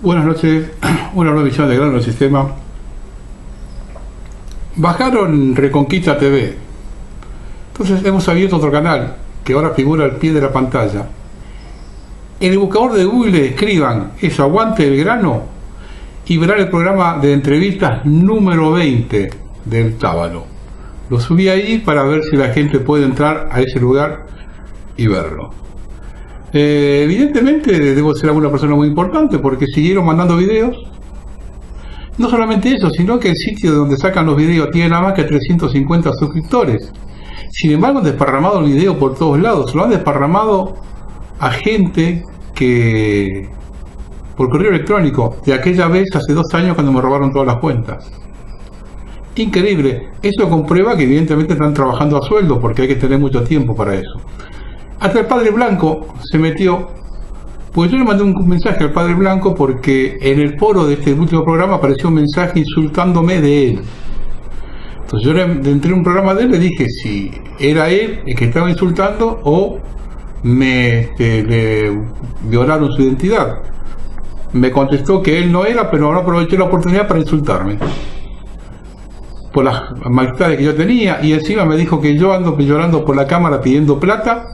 Buenas noches, una nueva edición de Gran Sistema. Bajaron Reconquista TV. Entonces hemos abierto otro canal que ahora figura al pie de la pantalla. En el buscador de Google escriban eso, Aguante el Grano, y verán el programa de entrevistas número 20 del sábado. Lo subí ahí para ver si la gente puede entrar a ese lugar y verlo. Evidentemente debo ser alguna persona muy importante porque siguieron mandando videos. No solamente eso, sino que el sitio de donde sacan los videos tiene nada más que 350 suscriptores. Sin embargo, han desparramado el video por todos lados. Lo han desparramado a gente que por correo electrónico de aquella vez hace 2 años cuando me robaron todas las cuentas. Increíble. Eso comprueba que evidentemente están trabajando a sueldo porque hay que tener mucho tiempo para eso. Hasta el Padre Blanco se metió, pues yo le mandé un mensaje al Padre Blanco porque en el foro de este último programa apareció un mensaje insultándome de él. Entonces yo le entré en un programa de él, le dije si era él el que estaba insultando o le violaron su identidad. Me contestó que él no era, pero ahora aproveché la oportunidad para insultarme por las amistades que yo tenía, y encima me dijo que yo ando llorando por la cámara pidiendo plata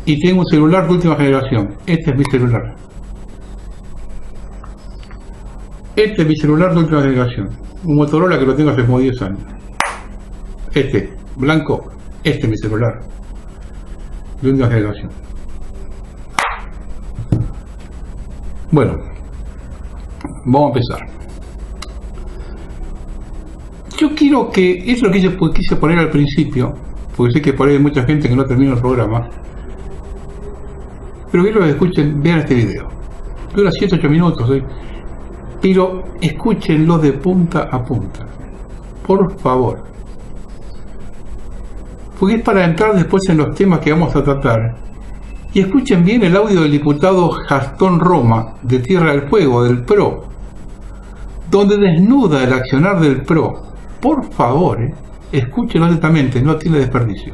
y tengo un celular de última generación. Este es mi celular. Este es mi celular de última generación. Un Motorola que lo tengo hace como 10 años. Este, blanco, este es mi celular de última generación. Bueno, vamos a empezar. Yo quiero que, es lo que yo quise poner al principio, porque sé que por ahí hay mucha gente que no termina el programa, pero quiero que escuchen, vean este video. Dura 7-8 minutos, pero escúchenlo de punta a punta, por favor, porque es para entrar después en los temas que vamos a tratar. Y escuchen bien el audio del diputado Gastón Roma, de Tierra del Fuego, del PRO, donde desnuda el accionar del PRO. Por favor, escúchenlo atentamente, no tiene desperdicio.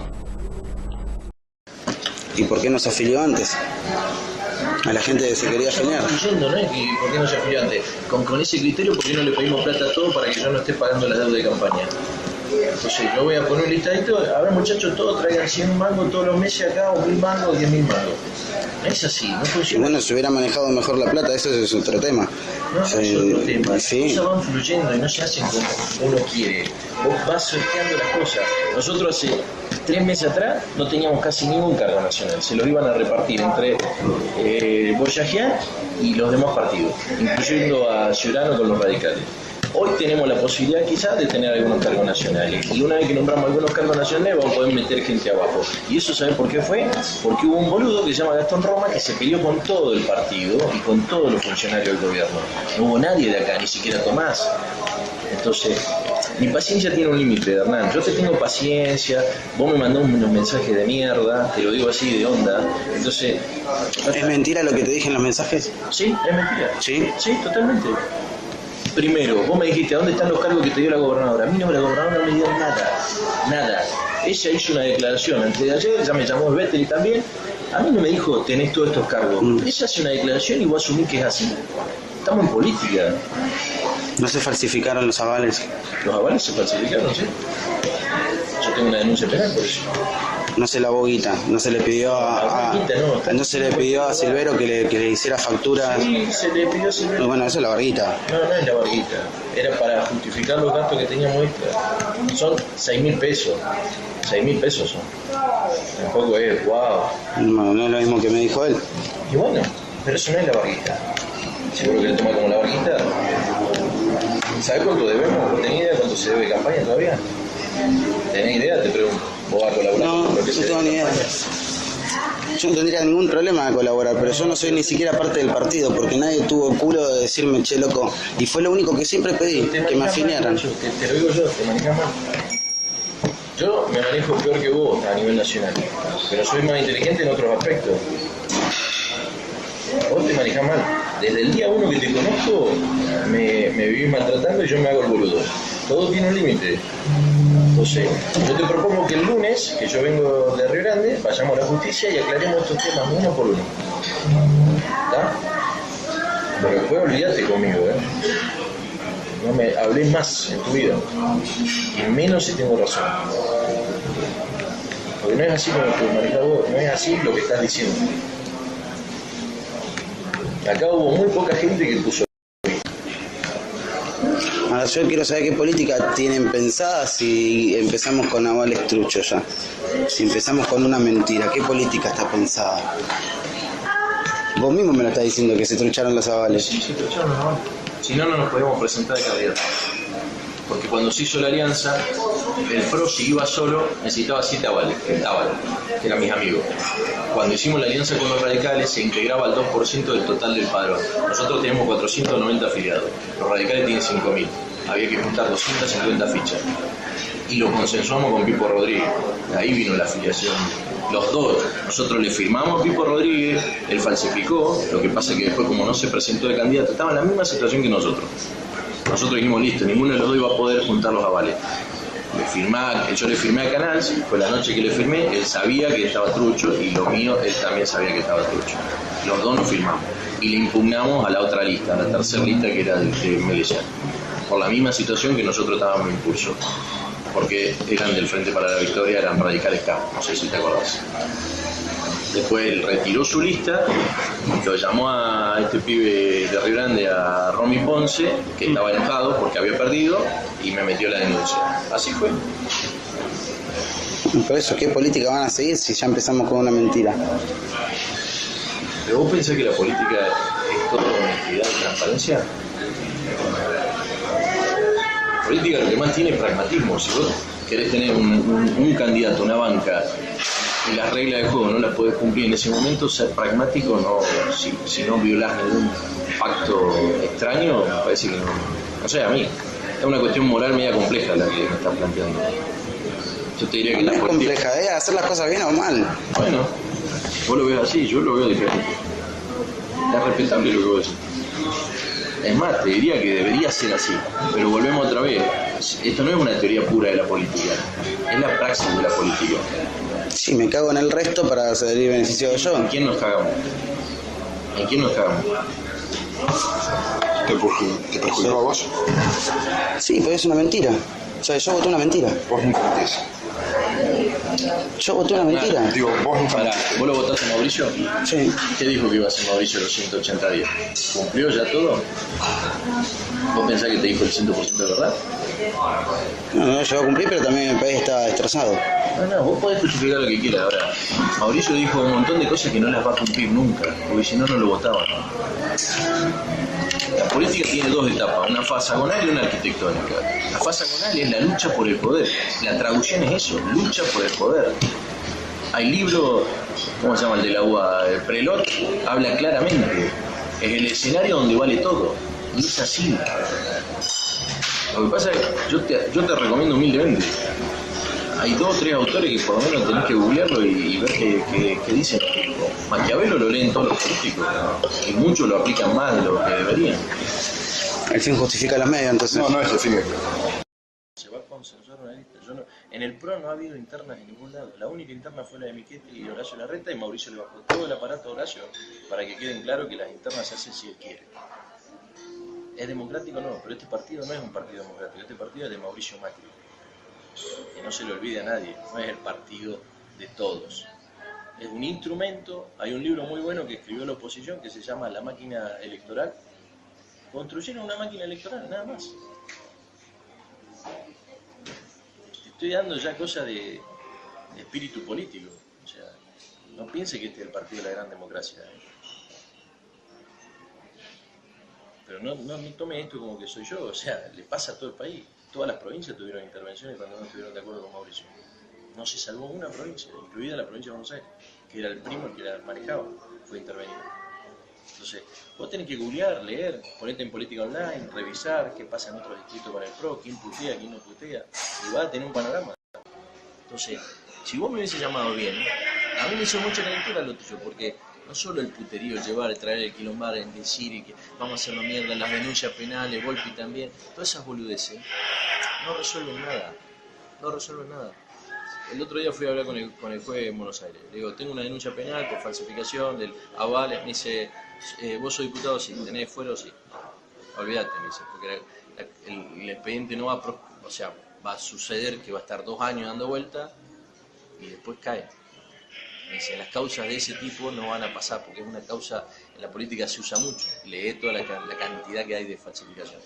¿Y por qué no se afilió antes? A la gente que se quería afiliar. ¿No? ¿Y por qué no se afilió antes? Con ese criterio, ¿por qué no le pedimos plata a todos para que yo no esté pagando las deudas de campaña? Entonces yo voy a poner un listadito, a ver muchachos, todos traigan 100 mangos todos los meses acá, o 1000 mangos, 10.000 mangos. No es así, no funciona. Bueno, si hubiera manejado mejor la plata, eso es otro tema. No es otro tema, sí. Las cosas van fluyendo y no se hacen como uno quiere. Vos vas sorteando las cosas. Nosotros hace 3 meses atrás no teníamos casi ningún cargo nacional, se los iban a repartir entre Boyajian y los demás partidos, incluyendo a Ciudadano con los radicales. Hoy tenemos la posibilidad quizás de tener algunos cargos nacionales, y una vez que nombramos algunos cargos nacionales vamos a poder meter gente abajo. ¿Y eso saben por qué fue? Porque hubo un boludo que se llama Gastón Roma que se peleó con todo el partido y con todos los funcionarios del gobierno. No hubo nadie de acá, ni siquiera Tomás. Entonces, mi paciencia tiene un límite, Hernán. Yo te tengo paciencia, vos me mandás unos mensajes de mierda, te lo digo así de onda. Entonces, ¿es mentira lo que te dije en los mensajes? Sí, es mentira. Sí. Sí, totalmente. Primero, vos me dijiste, ¿a dónde están los cargos que te dio la gobernadora? A mí no, la gobernadora no me dio nada. Ella hizo una declaración antes de ayer, ya me llamó el Vettel también. A mí no me dijo, tenés todos estos cargos. Ella hace una declaración y vos asumís que es así. Estamos en política. ¿No se falsificaron los avales? Los avales se falsificaron, sí. Yo tengo una denuncia penal por eso. No se lavó guita, no se le pidió no se le pidió a Silvero que le hiciera facturas. Sí, se le pidió a Silvero. No, bueno, eso es la varguita. No es la varguita. Era para justificar los gastos que teníamos extra. Son 6.000 pesos. 6.000 pesos son. Tampoco es, wow. No es lo mismo que me dijo él. Y bueno, pero eso no es la varguita. ¿Seguro que le toma como la varguita? ¿Sabes cuánto debemos? ¿No tenés idea de cuánto se debe campaña todavía? ¿Tenés idea? Te pregunto. ¿Vos vas a colaborar? No tengo ni idea. Yo no tendría ningún problema de colaborar, pero yo no soy ni siquiera parte del partido, porque nadie tuvo culo de decirme, che, loco. Y fue lo único que siempre pedí, que me afiliaran. Te lo digo yo, te manejas mal. Yo me manejo peor que vos a nivel nacional, pero soy más inteligente en otros aspectos. Vos te manejas mal. Desde el día 1 que te conozco, me vivís maltratando y yo me hago el boludo. Todo tiene un límite. Entonces, yo te propongo que el lunes, que yo vengo de Río Grande, vayamos a la justicia y aclaremos estos temas uno por uno. ¿Está? Pero después olvídate conmigo, no me hables más en tu vida, y menos si tengo razón. Porque no es así como te manejas vos, no es así lo que estás diciendo. Acá hubo muy poca gente que puso. Ahora yo quiero saber qué política tienen pensada si empezamos con avales truchos ya. Si empezamos con una mentira, ¿qué política está pensada? Vos mismo me lo estás diciendo que se trucharon los avales. Sí, se trucharon los avales. Si no, no nos podíamos presentar de candidato. Porque cuando se hizo la alianza, el PRO, si iba solo, necesitaba 7 avales, que eran mis amigos. Cuando hicimos la alianza con los radicales, se integraba al 2% del total del padrón. Nosotros tenemos 490 afiliados, los radicales tienen 5.000. Había que juntar 250 fichas. Y lo consensuamos con Pipo Rodríguez. De ahí vino la afiliación. Los dos, nosotros le firmamos a Pipo Rodríguez, él falsificó, lo que pasa es que después, como no se presentó de candidato, estaba en la misma situación que nosotros. Nosotros dijimos, listo, ninguno de los dos iba a poder juntar los avales. Yo le firmé a Canals, fue la noche que le firmé, él sabía que estaba trucho, y lo mío, él también sabía que estaba trucho. Los dos nos firmamos y le impugnamos a la otra lista, a la tercera lista, que era de Melellán, por la misma situación que nosotros estábamos en impulso, porque eran del Frente para la Victoria, eran radicales K, no sé si te acordás. Después él retiró su lista, lo llamó a este pibe de Río Grande, a Romy Ponce, que estaba enojado porque había perdido, y me metió la denuncia. Así fue. Por eso, ¿qué política van a seguir si ya empezamos con una mentira? ¿Pero vos pensás que la política es toda honestidad y transparencia? La política lo que más tiene es pragmatismo. Si vos querés tener un candidato, una banca, y las reglas del juego no las podés cumplir en ese momento, ser pragmático, no, si no violás ningún pacto extraño, me parece que no sé, a mí es una cuestión moral media compleja la que me estás planteando. Yo te diría que no es política... compleja, hacer las cosas bien o mal. Bueno, vos lo ves así, yo lo veo diferente. Es respetable lo que vos decís. Es más, te diría que debería ser así, pero volvemos otra vez. Esto no es una teoría pura de la política, es la praxis de la política. Sí, me cago en el resto para salir beneficiado yo. ¿En quién nos cagamos? ¿En quién nos cagamos? ¿Te perjudicó a vos? Sí, pero es una mentira. O sea, yo voté una mentira. Vos nunca mentís. Yo voté una mentira. Digo, vos nunca Pará, mentís. ¿vos lo votaste a Mauricio? Sí. ¿Qué dijo que iba a hacer Mauricio los 180 días? ¿Cumplió ya todo? ¿Vos pensás que te dijo el 100% de verdad? No, yo cumplí, pero también el país está destrozado. No, vos podés justificar lo que quieras. Ahora, Mauricio dijo un montón de cosas que no las va a cumplir nunca, porque si no, no lo votaban. La política tiene dos etapas, una fase agonal y una arquitectónica. La fase agonal es la lucha por el poder. La traducción es eso, lucha por el poder. Hay libros, ¿cómo se llama el del agua? Prelot, habla claramente. Es el escenario donde vale todo. Y es así. Lo que pasa es que yo te recomiendo humildemente. Hay 2 o 3 autores que por lo menos tenés que googlearlo y ver qué dicen. Maquiavelo lo leen todos los políticos y muchos lo aplican mal de lo que deberían. El fin justifica los medios, entonces. No es el fin. Se va a consensuar una lista. En el PRO no ha habido internas en ningún lado. La única interna fue la de Michetti y Horacio Larreta, y Mauricio le bajó todo el aparato a Horacio para que queden claro que las internas se hacen si él quiere. ¿Es democrático? No, pero este partido no es un partido democrático. Este partido es de Mauricio Macri. Que no se le olvide a nadie, no es el partido de todos. Es un instrumento. Hay un libro muy bueno que escribió la oposición que se llama La máquina electoral. Construyeron una máquina electoral, nada más. Te estoy dando ya cosas de espíritu político. O sea, no piense que este es el partido de la gran democracia. Pero no tome esto como que soy yo. O sea, le pasa a todo el país. Todas las provincias tuvieron intervenciones cuando no estuvieron de acuerdo con Mauricio. No se salvó una provincia, incluida la provincia de Buenos Aires, que era el primo el que la manejaba, fue intervenido. Entonces, vos tenés que googlear, leer, ponerte en política online, revisar qué pasa en otros distritos con el PRO, quién putea, quién no putea, y vas a tener un panorama. Entonces, si vos me hubiese llamado bien, a mí me hizo mucha calentura lo tuyo, porque no solo el puterío, llevar, traer el quilombar, en decir y que vamos a hacerlo mierda, las denuncias penales, Volpi también, todas esas boludeces no resuelven nada, no resuelven nada. El otro día fui a hablar con el juez en Buenos Aires, le digo, tengo una denuncia penal por falsificación del aval, me dice, vos sos diputado, sí, tenés fuero, sí. Olvídate, me dice, porque el expediente no va o sea, va a suceder que va a estar 2 años dando vuelta y después cae. Me dice, las causas de ese tipo no van a pasar, porque es una causa, en la política se usa mucho, lee toda la cantidad que hay de falsificación.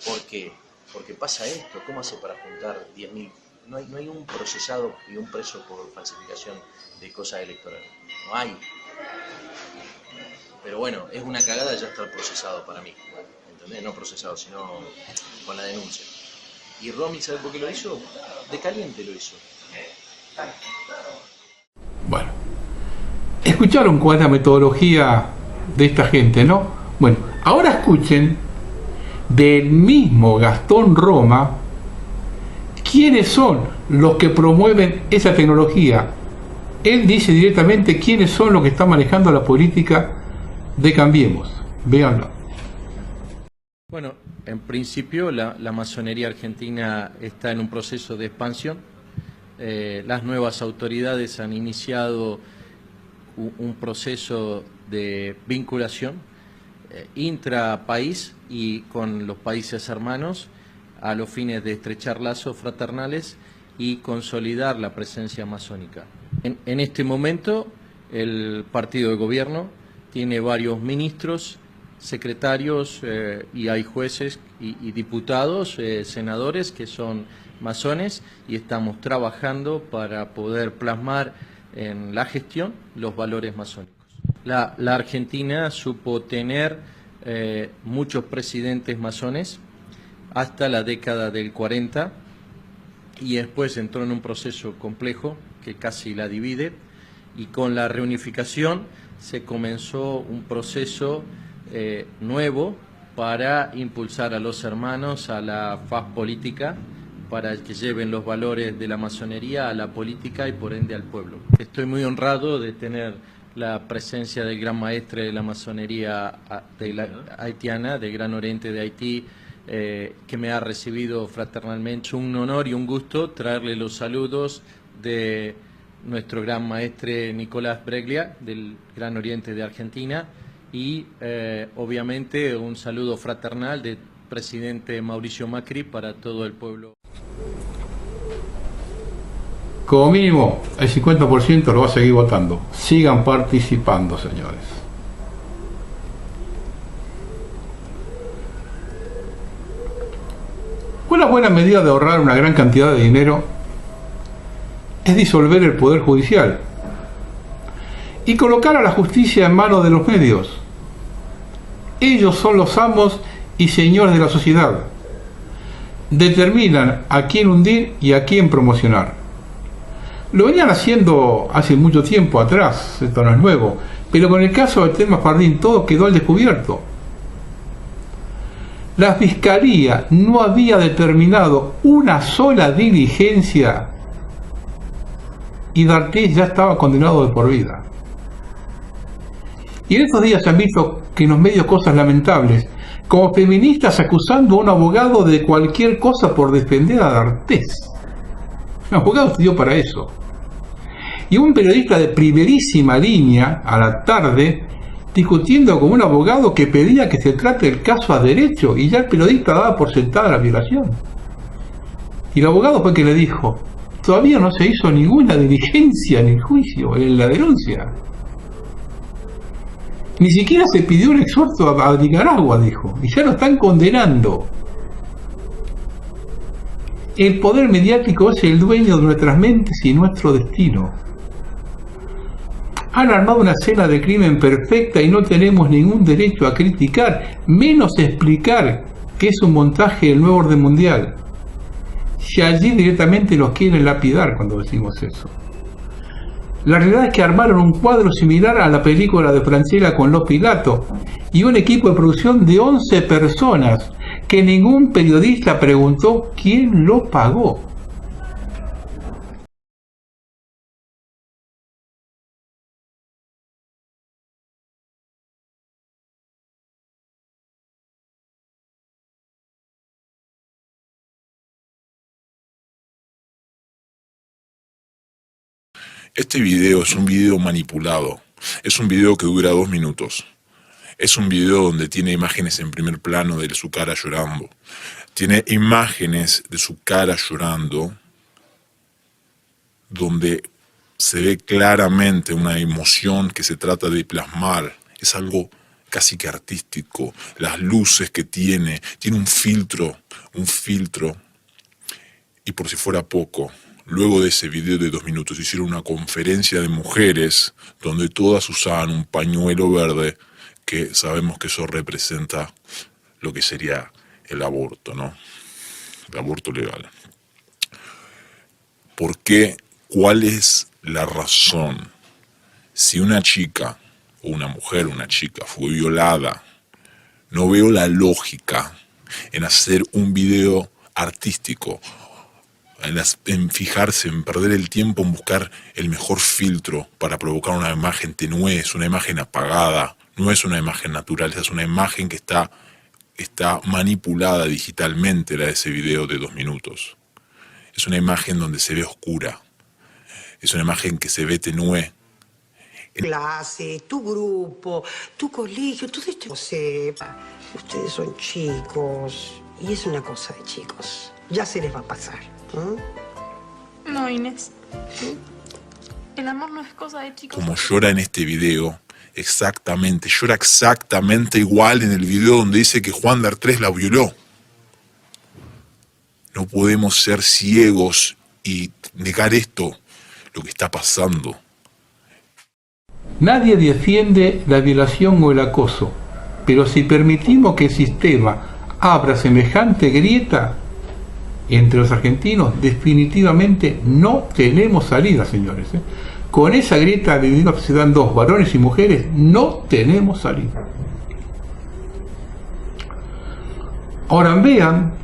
¿Por qué? Porque pasa esto, ¿cómo hace para juntar 10.000? No hay un procesado y un preso por falsificación de cosas electorales, no hay. Pero bueno, es una cagada ya estar procesado para mí, ¿entendés? No procesado, sino con la denuncia. Y Romy, ¿sabe por qué lo hizo? De caliente lo hizo. Bueno, escucharon cuál es la metodología de esta gente, ¿no? Bueno, ahora escuchen del mismo Gastón Roma quiénes son los que promueven esa tecnología. Él dice directamente quiénes son los que están manejando la política de Cambiemos. Véanlo. Bueno, en principio la masonería argentina está en un proceso de expansión. Las nuevas autoridades han iniciado un proceso de vinculación intrapaís y con los países hermanos a los fines de estrechar lazos fraternales y consolidar la presencia masónica. En este momento el partido de gobierno tiene varios ministros, secretarios y hay jueces y diputados, senadores que son masones y estamos trabajando para poder plasmar en la gestión los valores masónicos. La Argentina supo tener muchos presidentes masones hasta la década del 40 y después entró en un proceso complejo que casi la divide y con la reunificación se comenzó un proceso nuevo para impulsar a los hermanos a la faz política, para que lleven los valores de la masonería a la política y por ende al pueblo. Estoy muy honrado de tener la presencia del gran maestre de la masonería haitiana, del Gran Oriente de Haití, que me ha recibido fraternalmente. Es un honor y un gusto traerle los saludos de nuestro gran maestre Nicolás Breglia, del Gran Oriente de Argentina, y obviamente un saludo fraternal del presidente Mauricio Macri para todo el pueblo. Como mínimo, el 50% lo va a seguir votando. Sigan participando, señores. Una buena medida de ahorrar una gran cantidad de dinero es disolver el Poder Judicial y colocar a la justicia en manos de los medios. Ellos son los amos y señores de la sociedad. Determinan a quién hundir y a quién promocionar. Lo venían haciendo hace mucho tiempo atrás, esto no es nuevo, pero con el caso de Telma Fardín todo quedó al descubierto. La Fiscalía no había determinado una sola diligencia y D'Artés ya estaba condenado de por vida. Y en estos días se han visto que en los medios cosas lamentables, como feministas acusando a un abogado de cualquier cosa por defender a D'Artés. Un abogado estudió para eso. Y un periodista de primerísima línea, a la tarde, discutiendo con un abogado que pedía que se trate el caso a derecho, y ya el periodista daba por sentada la violación. Y el abogado fue que le dijo, todavía no se hizo ninguna diligencia en el juicio, en la denuncia. Ni siquiera se pidió un exhorto a Nicaragua, dijo, y ya lo están condenando. El poder mediático es el dueño de nuestras mentes y nuestro destino. Han armado una escena de crimen perfecta y no tenemos ningún derecho a criticar, menos explicar que es un montaje del nuevo orden mundial. Si allí directamente los quieren lapidar cuando decimos eso. La realidad es que armaron un cuadro similar a la película de Franchella con Los Pilato y un equipo de producción de 11 personas que ningún periodista preguntó quién lo pagó. Este video es un video manipulado. Es un video que dura 2 minutos. Es un video donde tiene imágenes en primer plano de su cara llorando. Tiene imágenes de su cara llorando donde se ve claramente una emoción que se trata de plasmar. Es algo casi que artístico. Las luces que tiene un filtro. Y por si fuera poco, luego de ese video de 2 minutos hicieron una conferencia de mujeres donde todas usaban un pañuelo verde, que sabemos que eso representa lo que sería el aborto, ¿no? El aborto legal. ¿Por qué? ¿Cuál es la razón? Si una chica, o una mujer, una chica, fue violada, no veo la lógica en hacer un video artístico, en fijarse, en perder el tiempo en buscar el mejor filtro para provocar una imagen tenue, una imagen apagada, no es una imagen natural, es una imagen que está manipulada digitalmente, la de ese video de 2 minutos. Es una imagen donde se ve oscura, es una imagen que se ve tenue. Clase, tu grupo, tu colegio, todo esto sepa. Ustedes son chicos y es una cosa de chicos. Ya se les va a pasar. No, Inés. El amor no es cosa de chicos. Como llora en este video, llora exactamente igual en el video donde dice que Juan D'Artés la violó. No podemos ser ciegos y negar esto, lo que está pasando. Nadie defiende la violación o el acoso, pero si permitimos que el sistema abra semejante grieta entre los argentinos, definitivamente no tenemos salida, señores. Con esa grieta dividida se dan 2, varones y mujeres, no tenemos salida. Ahora vean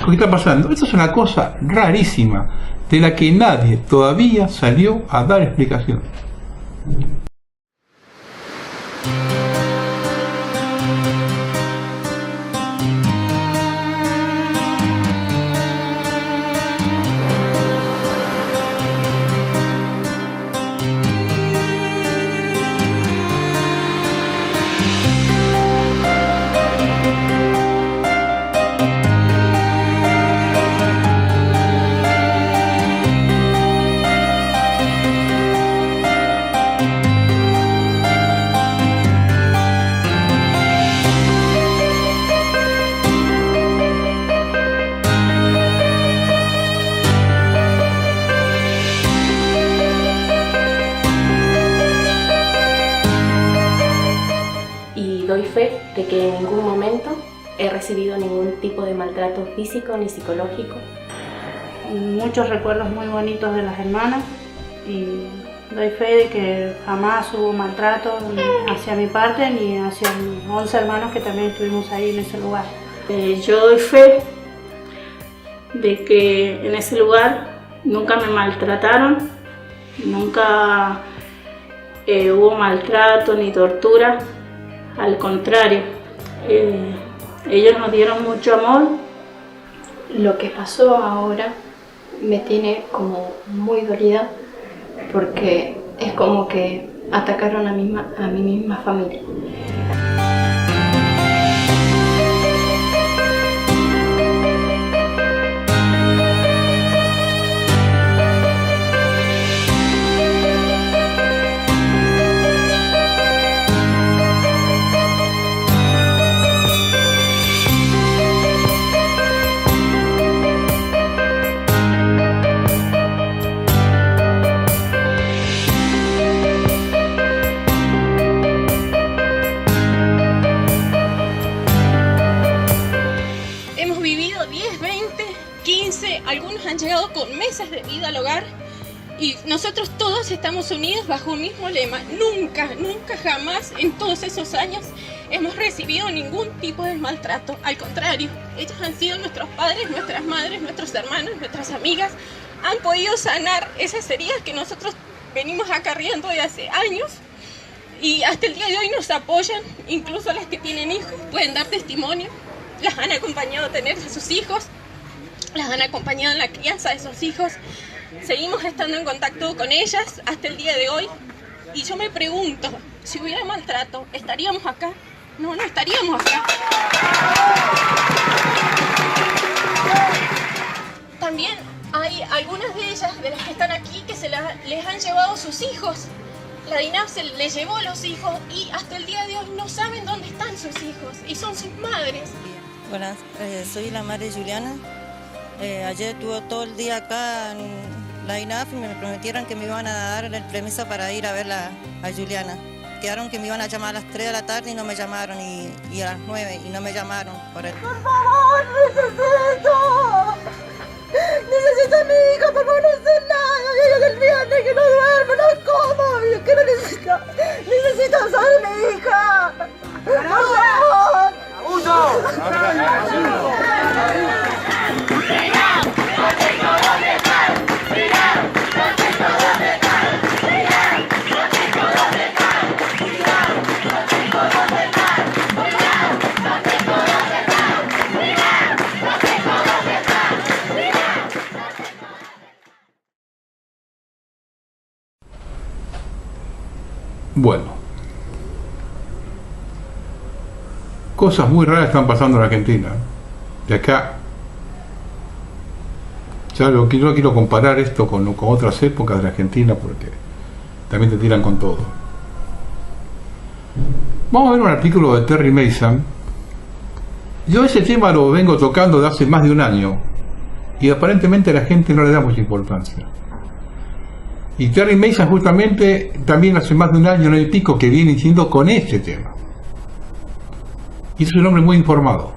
lo que está pasando. Esto es una cosa rarísima, de la que nadie todavía salió a dar explicación. Doy fe de que en ningún momento he recibido ningún tipo de maltrato físico ni psicológico. Muchos recuerdos muy bonitos de las hermanas y doy fe de que jamás hubo maltrato hacia mi parte ni hacia mis 11 hermanos que también estuvimos ahí en ese lugar. Yo doy fe de que en ese lugar nunca me maltrataron, nunca hubo maltrato ni tortura. Al contrario, ellos nos dieron mucho amor. Lo que pasó ahora me tiene como muy dolida porque es como que atacaron a mi misma familia. Algunos han llegado con meses de vida al hogar y nosotros todos estamos unidos bajo un mismo lema. Nunca, jamás en todos esos años hemos recibido ningún tipo de maltrato. Al contrario, ellos han sido nuestros padres, nuestras madres, nuestros hermanos, nuestras amigas. Han podido sanar esas heridas que nosotros venimos acarreando de hace años y hasta el día de hoy nos apoyan. Incluso las que tienen hijos pueden dar testimonio. Las han acompañado a tener a sus hijos. Las han acompañado en la crianza de sus hijos. Seguimos estando en contacto con ellas hasta el día de hoy. Y yo me pregunto, si hubiera maltrato, ¿estaríamos acá? No, no estaríamos acá. También hay algunas de ellas, de las que están aquí, que les han llevado sus hijos. La DINAF se les llevó los hijos y hasta el día de hoy no saben dónde están sus hijos y son sus madres. Buenas, soy la madre Juliana. Ayer estuve todo el día acá en la DINAF y me prometieron que me iban a dar el permiso para ir a ver a Juliana. Quedaron que me iban a llamar a las 3 de la tarde y no me llamaron, y a las 9 y no me llamaron. Por favor, necesito a mi hija, por favor, no sé nada. Yo del viernes que no duermo, no como, que necesito saber mi hija. Por favor. Bueno, cosas muy raras están pasando en Argentina. De acá, ya no quiero comparar esto con otras épocas de la Argentina porque también te tiran con todo. Vamos a ver un artículo de Terry Mason. Yo ese tema lo vengo tocando de hace más de un año y aparentemente a la gente no le da mucha importancia. Y Terry Mason justamente también hace más de un año y pico que viene diciendo con este tema. Y es un hombre muy informado.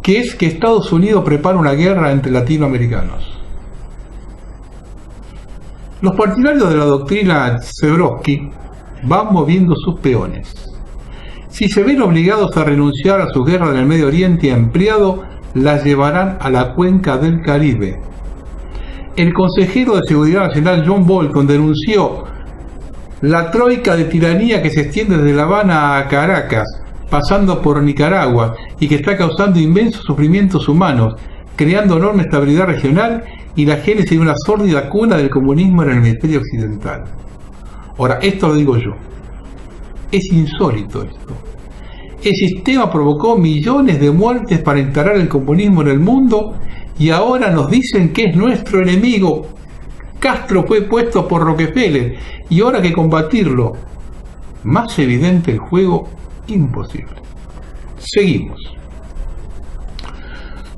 Que es que Estados Unidos prepara una guerra entre latinoamericanos. Los partidarios de la doctrina Zebrowski van moviendo sus peones. Si se ven obligados a renunciar a su guerra en el Medio Oriente ampliado, las llevarán a la cuenca del Caribe. El consejero de Seguridad Nacional John Bolton denunció la troika de tiranía que se extiende desde La Habana a Caracas, pasando por Nicaragua, y que está causando inmensos sufrimientos humanos, creando enorme estabilidad regional y la génesis de una sórdida cuna del comunismo en el hemisferio occidental. Ahora, esto lo digo yo. Es insólito esto. El sistema provocó millones de muertes para instalar el comunismo en el mundo y ahora nos dicen que es nuestro enemigo. Castro fue puesto por Rockefeller y ahora hay que combatirlo. Más evidente el juego, imposible. Seguimos.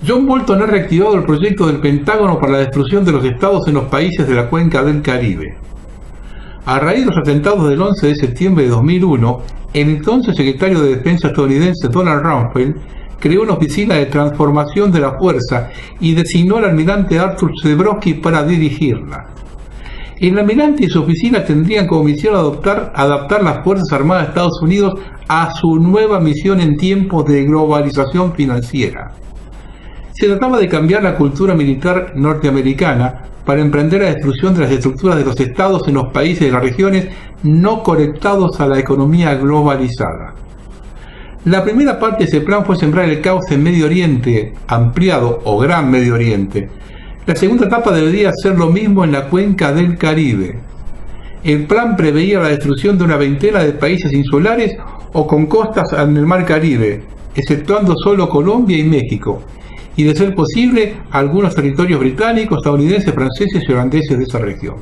John Bolton ha reactivado el proyecto del Pentágono para la destrucción de los estados en los países de la cuenca del Caribe. A raíz de los atentados del 11 de septiembre de 2001, el entonces secretario de Defensa estadounidense Donald Rumsfeld creó una oficina de transformación de la fuerza y designó al almirante Arthur Zebrowski para dirigirla. El almirante y su oficina tendrían como misión adaptar las Fuerzas Armadas de Estados Unidos a su nueva misión en tiempos de globalización financiera. Se trataba de cambiar la cultura militar norteamericana para emprender la destrucción de las estructuras de los estados en los países de las regiones no conectados a la economía globalizada. La primera parte de ese plan fue sembrar el caos en Medio Oriente ampliado o Gran Medio Oriente. La segunda etapa debería hacer lo mismo en la cuenca del Caribe. El plan preveía la destrucción de una veintena de países insulares o con costas en el Mar Caribe, exceptuando solo Colombia y México, y de ser posible algunos territorios británicos, estadounidenses, franceses y holandeses de esa región.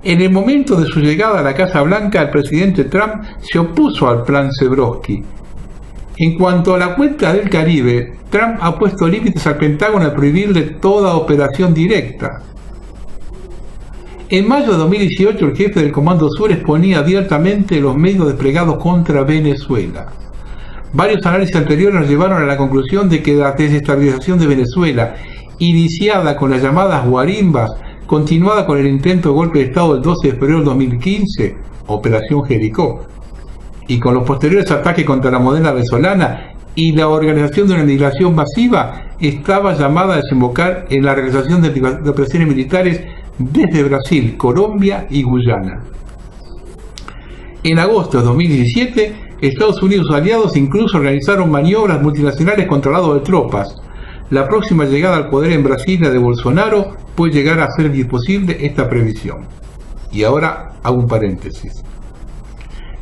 En el momento de su llegada a la Casa Blanca, el presidente Trump se opuso al plan Zebrowski. En cuanto a la cuenca del Caribe, Trump ha puesto límites al Pentágono al prohibirle toda operación directa. En mayo de 2018, el jefe del Comando Sur exponía abiertamente los medios desplegados contra Venezuela. Varios análisis anteriores nos llevaron a la conclusión de que la desestabilización de Venezuela, iniciada con las llamadas guarimbas, continuada con el intento de golpe de Estado del 12 de febrero de 2015, Operación Jericó, y con los posteriores ataques contra la moneda venezolana y la organización de una migración masiva, estaba llamada a desembocar en la realización de operaciones militares desde Brasil, Colombia y Guyana. En agosto de 2017, Estados Unidos y sus aliados incluso organizaron maniobras multinacionales controladas de tropas. La próxima llegada al poder en Brasilia de Bolsonaro puede llegar a ser imposible esta previsión. Y ahora hago un paréntesis.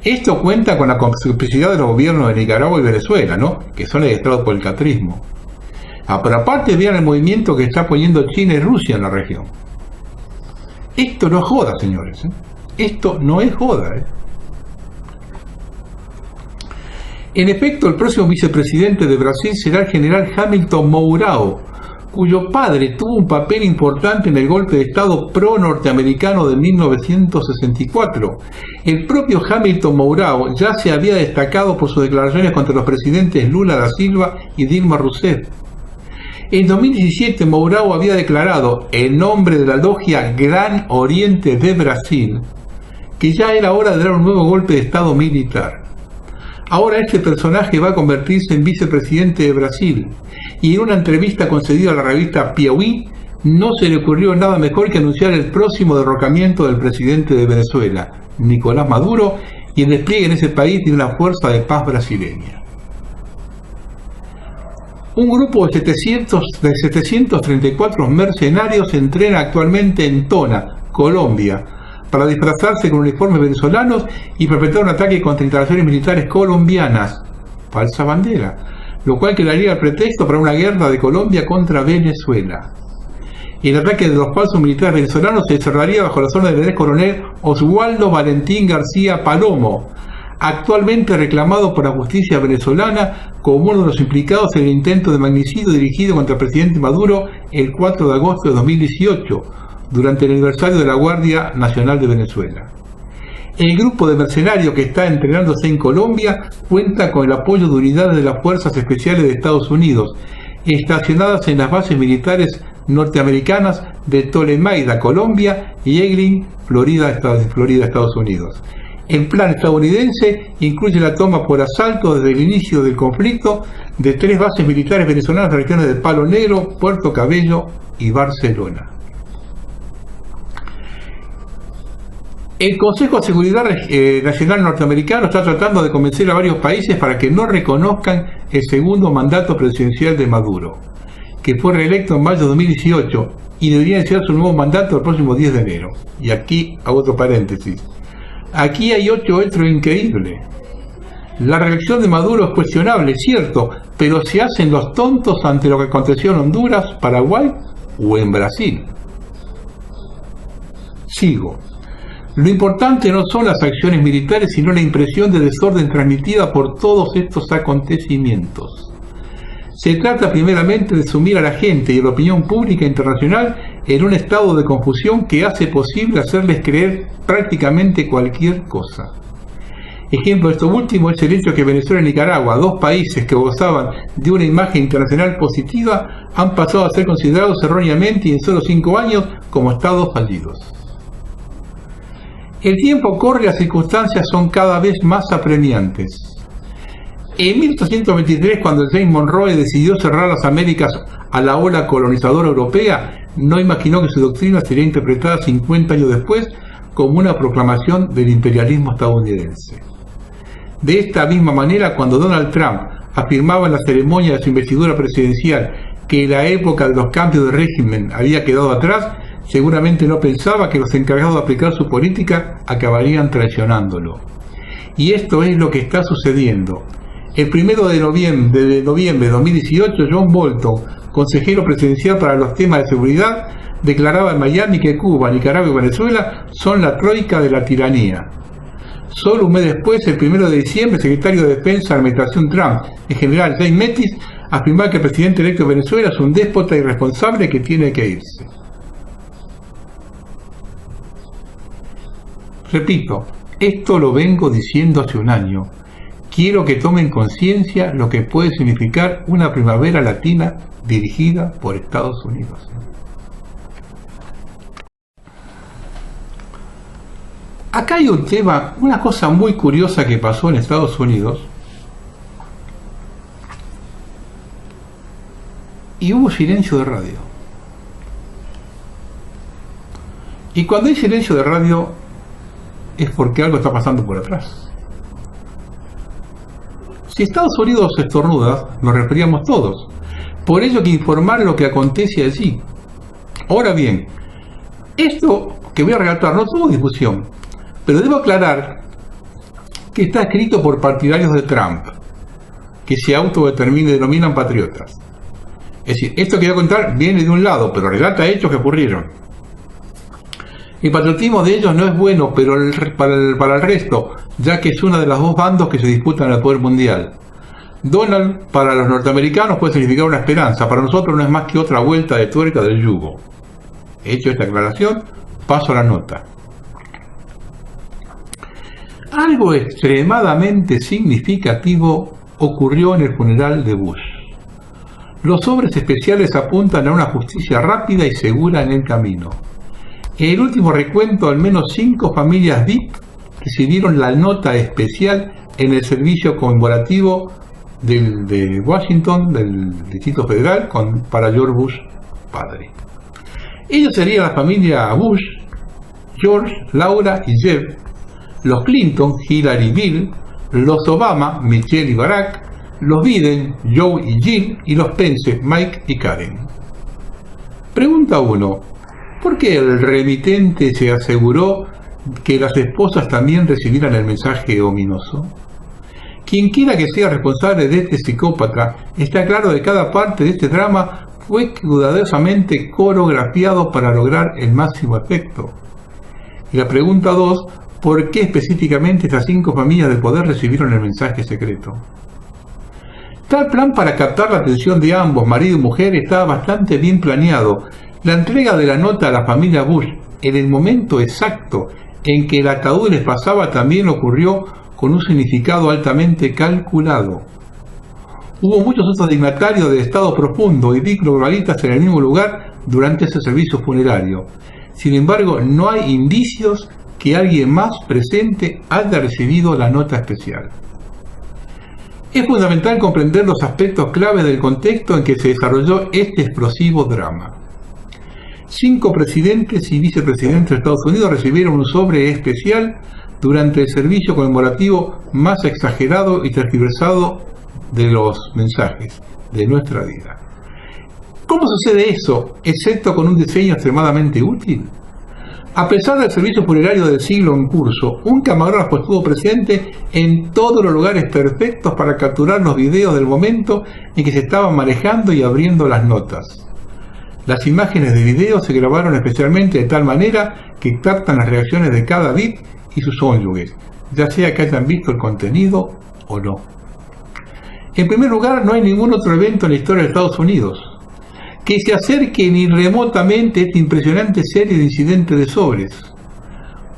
Esto cuenta con la complicidad de los gobiernos de Nicaragua y Venezuela, ¿no? Que son administrados por el catrismo. Pero aparte vean el movimiento que está poniendo China y Rusia en la región. Esto no es joda, señores. Esto no es joda. En efecto, el próximo vicepresidente de Brasil será el general Hamilton Mourão, cuyo padre tuvo un papel importante en el golpe de Estado pro-norteamericano de 1964. El propio Hamilton Mourão ya se había destacado por sus declaraciones contra los presidentes Lula da Silva y Dilma Rousseff. En 2017, Mourão había declarado, en nombre de la logia Gran Oriente de Brasil, que ya era hora de dar un nuevo golpe de Estado militar. Ahora este personaje va a convertirse en vicepresidente de Brasil, y en una entrevista concedida a la revista Piauí, no se le ocurrió nada mejor que anunciar el próximo derrocamiento del presidente de Venezuela, Nicolás Maduro, y el despliegue en ese país de una fuerza de paz brasileña. Un grupo de 734 mercenarios se entrena actualmente en Tona, Colombia, para disfrazarse con uniformes venezolanos y perpetrar un ataque contra instalaciones militares colombianas, falsa bandera, lo cual quedaría el pretexto para una guerra de Colombia contra Venezuela. El ataque de los falsos militares venezolanos se cerraría bajo las órdenes del coronel Oswaldo Valentín García Palomo, actualmente reclamado por la justicia venezolana como uno de los implicados en el intento de magnicidio dirigido contra el presidente Maduro el 4 de agosto de 2018, durante el aniversario de la Guardia Nacional de Venezuela. El grupo de mercenarios que está entrenándose en Colombia cuenta con el apoyo de unidades de las Fuerzas Especiales de Estados Unidos, estacionadas en las bases militares norteamericanas de Ptolemaida, Colombia, y Eglin, Florida, Estados Unidos. El plan estadounidense incluye la toma por asalto desde el inicio del conflicto de 3 bases militares venezolanas en las regiones de Palo Negro, Puerto Cabello y Barcelona. El Consejo de Seguridad Nacional norteamericano está tratando de convencer a varios países para que no reconozcan el segundo mandato presidencial de Maduro, que fue reelecto en mayo de 2018 y debería iniciar su nuevo mandato el próximo 10 de enero. Y aquí hago otro paréntesis. Aquí hay otro hecho increíble. La reelección de Maduro es cuestionable, cierto, pero se hacen los tontos ante lo que aconteció en Honduras, Paraguay o en Brasil. Sigo. Lo importante no son las acciones militares, sino la impresión de desorden transmitida por todos estos acontecimientos. Se trata primeramente de sumir a la gente y a la opinión pública internacional en un estado de confusión que hace posible hacerles creer prácticamente cualquier cosa. Ejemplo de esto último es el hecho que Venezuela y Nicaragua, 2 países que gozaban de una imagen internacional positiva, han pasado a ser considerados erróneamente y en solo 5 años como estados fallidos. El tiempo corre y las circunstancias son cada vez más apremiantes. En 1823, cuando James Monroe decidió cerrar las Américas a la ola colonizadora europea, no imaginó que su doctrina sería interpretada 50 años después como una proclamación del imperialismo estadounidense. De esta misma manera, cuando Donald Trump afirmaba en la ceremonia de su investidura presidencial que la época de los cambios de régimen había quedado atrás, seguramente no pensaba que los encargados de aplicar su política acabarían traicionándolo. Y esto es lo que está sucediendo. El 1 de noviembre de 2018, John Bolton, consejero presidencial para los temas de seguridad, declaraba en Miami que Cuba, Nicaragua y Venezuela son la troika de la tiranía. Solo un mes después, el 1 de diciembre, el secretario de Defensa de la administración Trump, el general James Mattis, afirmaba que el presidente electo de Venezuela es un déspota irresponsable que tiene que irse. Repito, esto lo vengo diciendo hace un año. Quiero que tomen conciencia lo que puede significar una primavera latina dirigida por Estados Unidos. Acá hay un tema, una cosa muy curiosa que pasó en Estados Unidos. Y hubo silencio de radio. Y cuando hay silencio de radio es porque algo está pasando por atrás. Si Estados Unidos estornuda, nos referíamos todos. Por ello hay que informar lo que acontece allí. Ahora bien, esto que voy a relatar no tuvo discusión, pero debo aclarar que está escrito por partidarios de Trump, que se denominan patriotas. Es decir, esto que voy a contar viene de un lado, pero relata hechos que ocurrieron. El patriotismo de ellos no es bueno, pero para el resto, ya que es uno de los dos bandos que se disputan el poder mundial. Donald, para los norteamericanos, puede significar una esperanza, para nosotros no es más que otra vuelta de tuerca del yugo. Hecho esta aclaración, paso a la nota. Algo extremadamente significativo ocurrió en el funeral de Bush. Los sobres especiales apuntan a una justicia rápida y segura en el camino. En el último recuento, al menos 5 familias VIP recibieron la nota especial en el servicio conmemorativo de Washington, del Distrito Federal, para George Bush padre. Ellos serían la familia Bush, George, Laura y Jeb, los Clinton, Hillary y Bill, los Obama, Michelle y Barack, los Biden, Joe y Jill, y los Pence, Mike y Karen. Pregunta 1. ¿Por qué el remitente se aseguró que las esposas también recibieran el mensaje ominoso? Quien quiera que sea responsable de este psicópata, está claro que cada parte de este drama fue cuidadosamente coreografiado para lograr el máximo efecto. Y la pregunta 2, ¿por qué específicamente estas 5 familias de poder recibieron el mensaje secreto? Tal plan para captar la atención de ambos, marido y mujer, estaba bastante bien planeado. La entrega de la nota a la familia Bush en el momento exacto en que el ataúd les pasaba también ocurrió con un significado altamente calculado. Hubo muchos otros dignatarios de estado profundo y globalistas en el mismo lugar durante ese servicio funerario. Sin embargo, no hay indicios que alguien más presente haya recibido la nota especial. Es fundamental comprender los aspectos clave del contexto en que se desarrolló este explosivo drama. 5 presidentes y vicepresidentes de Estados Unidos recibieron un sobre especial durante el servicio conmemorativo más exagerado y tergiversado de los mensajes de nuestra vida. ¿Cómo sucede eso, excepto con un diseño extremadamente útil? A pesar del servicio funerario del siglo en curso, un camarógrafo estuvo presente en todos los lugares perfectos para capturar los videos del momento en que se estaban manejando y abriendo las notas. Las imágenes de video se grabaron especialmente de tal manera que captan las reacciones de cada bit y sus cónyuges, ya sea que hayan visto el contenido o no. En primer lugar, no hay ningún otro evento en la historia de Estados Unidos que se acerque ni remotamente a esta impresionante serie de incidentes de sobres.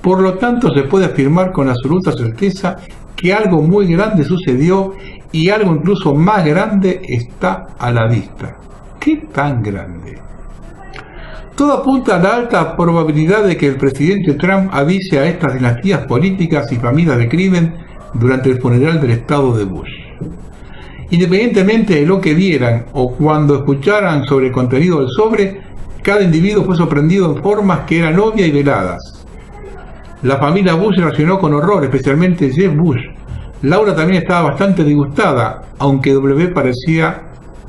Por lo tanto, se puede afirmar con absoluta certeza que algo muy grande sucedió y algo incluso más grande está a la vista. ¿Qué tan grande? Todo apunta a la alta probabilidad de que el presidente Trump avise a estas dinastías políticas y familias de crimen durante el funeral del estado de Bush. Independientemente de lo que vieran o cuando escucharan sobre el contenido del sobre, cada individuo fue sorprendido en formas que eran obvias y veladas. La familia Bush reaccionó con horror, especialmente Jeb Bush. Laura también estaba bastante disgustada, aunque W parecía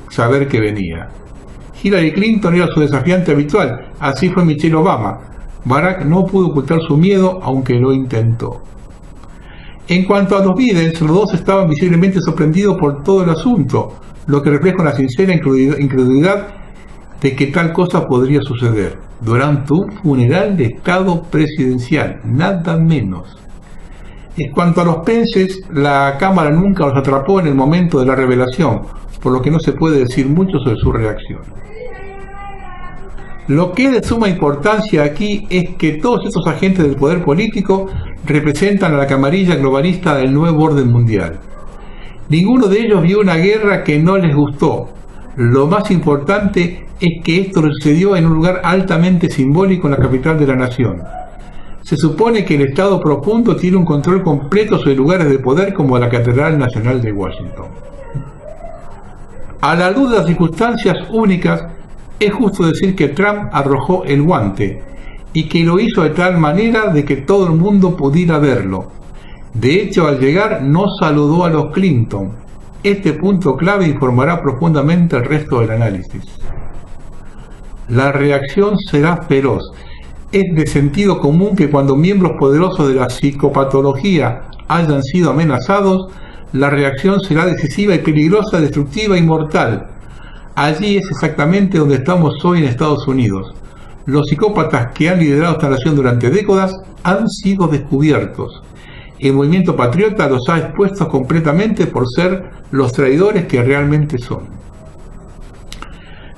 saber que venía. Hillary Clinton era su desafiante habitual, así fue Michelle Obama. Barack no pudo ocultar su miedo, aunque lo intentó. En cuanto a los Biden, los dos estaban visiblemente sorprendidos por todo el asunto, lo que refleja una sincera incredulidad de que tal cosa podría suceder durante un funeral de estado presidencial, nada menos. En cuanto a los Pences, la cámara nunca los atrapó en el momento de la revelación, por lo que no se puede decir mucho sobre su reacción. Lo que es de suma importancia aquí es que todos estos agentes del poder político representan a la camarilla globalista del nuevo orden mundial. Ninguno de ellos vio una guerra que no les gustó. Lo más importante es que esto sucedió en un lugar altamente simbólico en la capital de la nación. Se supone que el Estado profundo tiene un control completo sobre lugares de poder como la Catedral Nacional de Washington. A la luz de las circunstancias únicas, es justo decir que Trump arrojó el guante y que lo hizo de tal manera de que todo el mundo pudiera verlo. De hecho, al llegar no saludó a los Clinton. Este punto clave informará profundamente el resto del análisis. La reacción será feroz. Es de sentido común que cuando miembros poderosos de la psicopatología hayan sido amenazados, la reacción será decisiva y peligrosa, destructiva y mortal. Allí es exactamente donde estamos hoy en Estados Unidos. Los psicópatas que han liderado esta nación durante décadas han sido descubiertos. El movimiento patriota los ha expuesto completamente por ser los traidores que realmente son.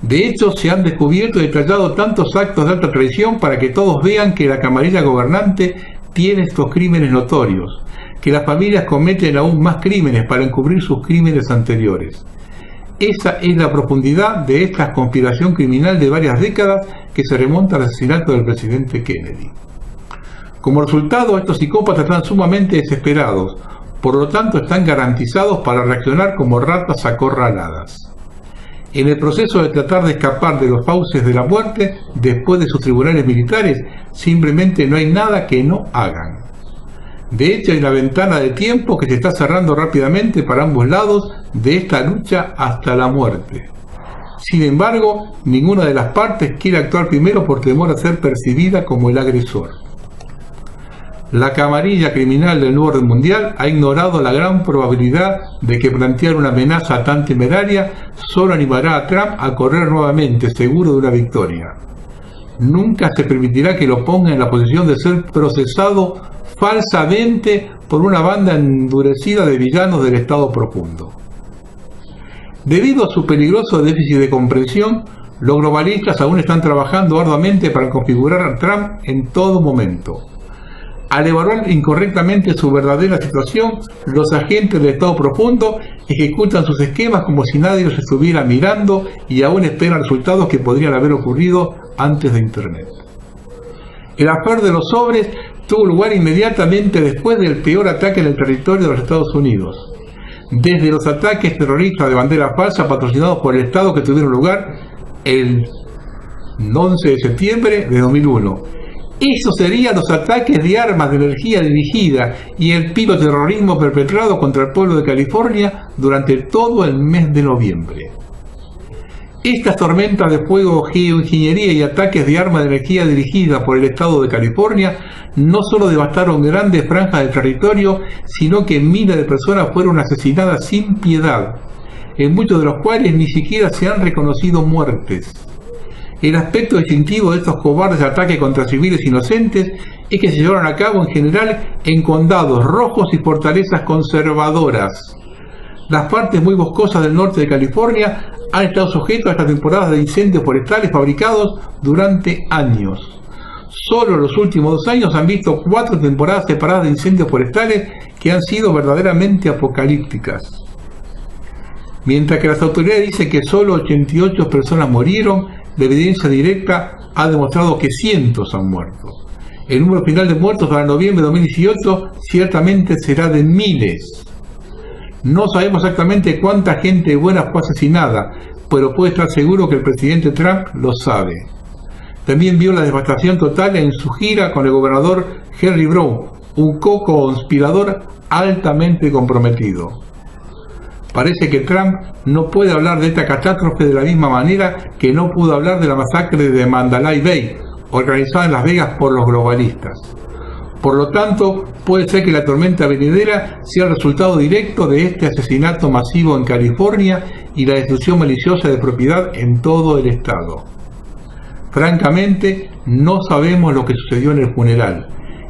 De hecho, se han descubierto y detallado tantos actos de alta traición para que todos vean que la camarilla gobernante tiene estos crímenes notorios, que las familias cometen aún más crímenes para encubrir sus crímenes anteriores. Esa es la profundidad de esta conspiración criminal de varias décadas que se remonta al asesinato del presidente Kennedy. Como resultado, estos psicópatas están sumamente desesperados, por lo tanto están garantizados para reaccionar como ratas acorraladas. En el proceso de tratar de escapar de los fauces de la muerte, después de sus tribunales militares, simplemente no hay nada que no hagan. De hecho, hay una ventana de tiempo que se está cerrando rápidamente para ambos lados de esta lucha hasta la muerte. Sin embargo, ninguna de las partes quiere actuar primero por temor a ser percibida como el agresor. La camarilla criminal del nuevo orden mundial ha ignorado la gran probabilidad de que plantear una amenaza tan temeraria solo animará a Trump a correr nuevamente, seguro de una victoria. Nunca se permitirá que lo ponga en la posición de ser procesado falsamente por una banda endurecida de villanos del Estado profundo. Debido a su peligroso déficit de comprensión, los globalistas aún están trabajando arduamente para configurar a Trump en todo momento. Al evaluar incorrectamente su verdadera situación, los agentes del Estado profundo ejecutan sus esquemas como si nadie los estuviera mirando y aún esperan resultados que podrían haber ocurrido antes de Internet. El affair de los sobres tuvo lugar inmediatamente después del peor ataque en el territorio de los Estados Unidos. Desde los ataques terroristas de bandera falsa patrocinados por el Estado que tuvieron lugar el 11 de septiembre de 2001. Esos serían los ataques de armas de energía dirigida y el piroterrorismo perpetrado contra el pueblo de California durante todo el mes de noviembre. Estas tormentas de fuego, geoingeniería y ataques de armas de energía dirigida por el estado de California no solo devastaron grandes franjas del territorio, sino que miles de personas fueron asesinadas sin piedad, en muchos de los cuales ni siquiera se han reconocido muertes. El aspecto distintivo de estos cobardes ataques contra civiles inocentes es que se llevaron a cabo en general en condados rojos y fortalezas conservadoras. Las partes muy boscosas del norte de California han estado sujetas a estas temporadas de incendios forestales fabricados durante años. Solo los últimos 2 años han visto 4 temporadas separadas de incendios forestales que han sido verdaderamente apocalípticas. Mientras que las autoridades dicen que solo 88 personas murieron, la evidencia directa ha demostrado que cientos han muerto. El número final de muertos para noviembre de 2018 ciertamente será de miles. No sabemos exactamente cuánta gente buena fue asesinada, pero puede estar seguro que el presidente Trump lo sabe. También vio la devastación total en su gira con el gobernador Jerry Brown, un co-conspirador altamente comprometido. Parece que Trump no puede hablar de esta catástrofe de la misma manera que no pudo hablar de la masacre de Mandalay Bay, organizada en Las Vegas por los globalistas. Por lo tanto, puede ser que la tormenta venidera sea el resultado directo de este asesinato masivo en California y la destrucción maliciosa de propiedad en todo el estado. Francamente, no sabemos lo que sucedió en el funeral.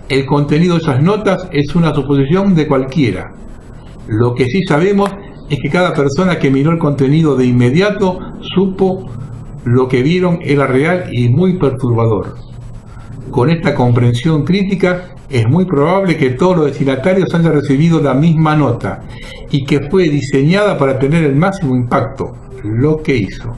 El contenido de esas notas es una suposición de cualquiera. Lo que sí sabemos es que cada persona que miró el contenido de inmediato supo lo que vieron era real y muy perturbador. Con esta comprensión crítica, es muy probable que todos los destinatarios hayan recibido la misma nota y que fue diseñada para tener el máximo impacto, lo que hizo.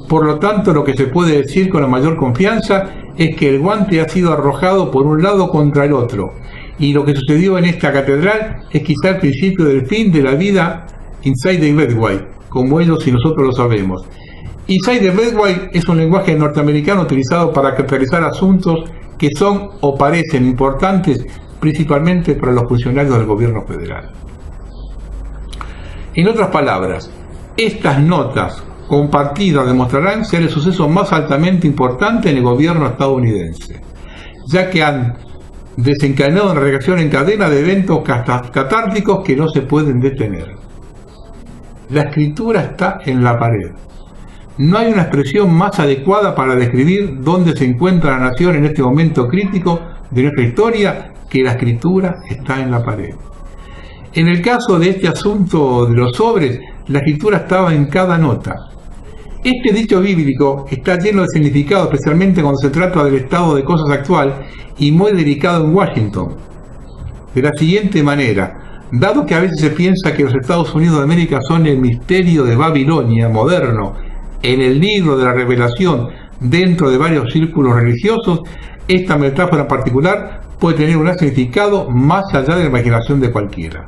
Por lo tanto, lo que se puede decir con la mayor confianza es que el guante ha sido arrojado por un lado contra el otro, y lo que sucedió en esta catedral es quizá el principio del fin de la vida inside the Beltway, como ellos y nosotros lo sabemos. Inside the Beltway es un lenguaje norteamericano utilizado para caracterizar asuntos que son o parecen importantes principalmente para los funcionarios del gobierno federal. En otras palabras, estas notas compartidas demostrarán ser el suceso más altamente importante en el gobierno estadounidense, ya que han desencadenado una reacción en cadena de eventos catárticos que no se pueden detener. La escritura está en la pared. No hay una expresión más adecuada para describir dónde se encuentra la nación en este momento crítico de nuestra historia que la escritura está en la pared. En el caso de este asunto de los sobres, la escritura estaba en cada nota. Este dicho bíblico está lleno de significado, especialmente cuando se trata del estado de cosas actual y muy delicado en Washington. De la siguiente manera: dado que a veces se piensa que los Estados Unidos de América son el misterio de Babilonia moderno en el libro de la Revelación dentro de varios círculos religiosos, esta metáfora en particular puede tener un significado más allá de la imaginación de cualquiera.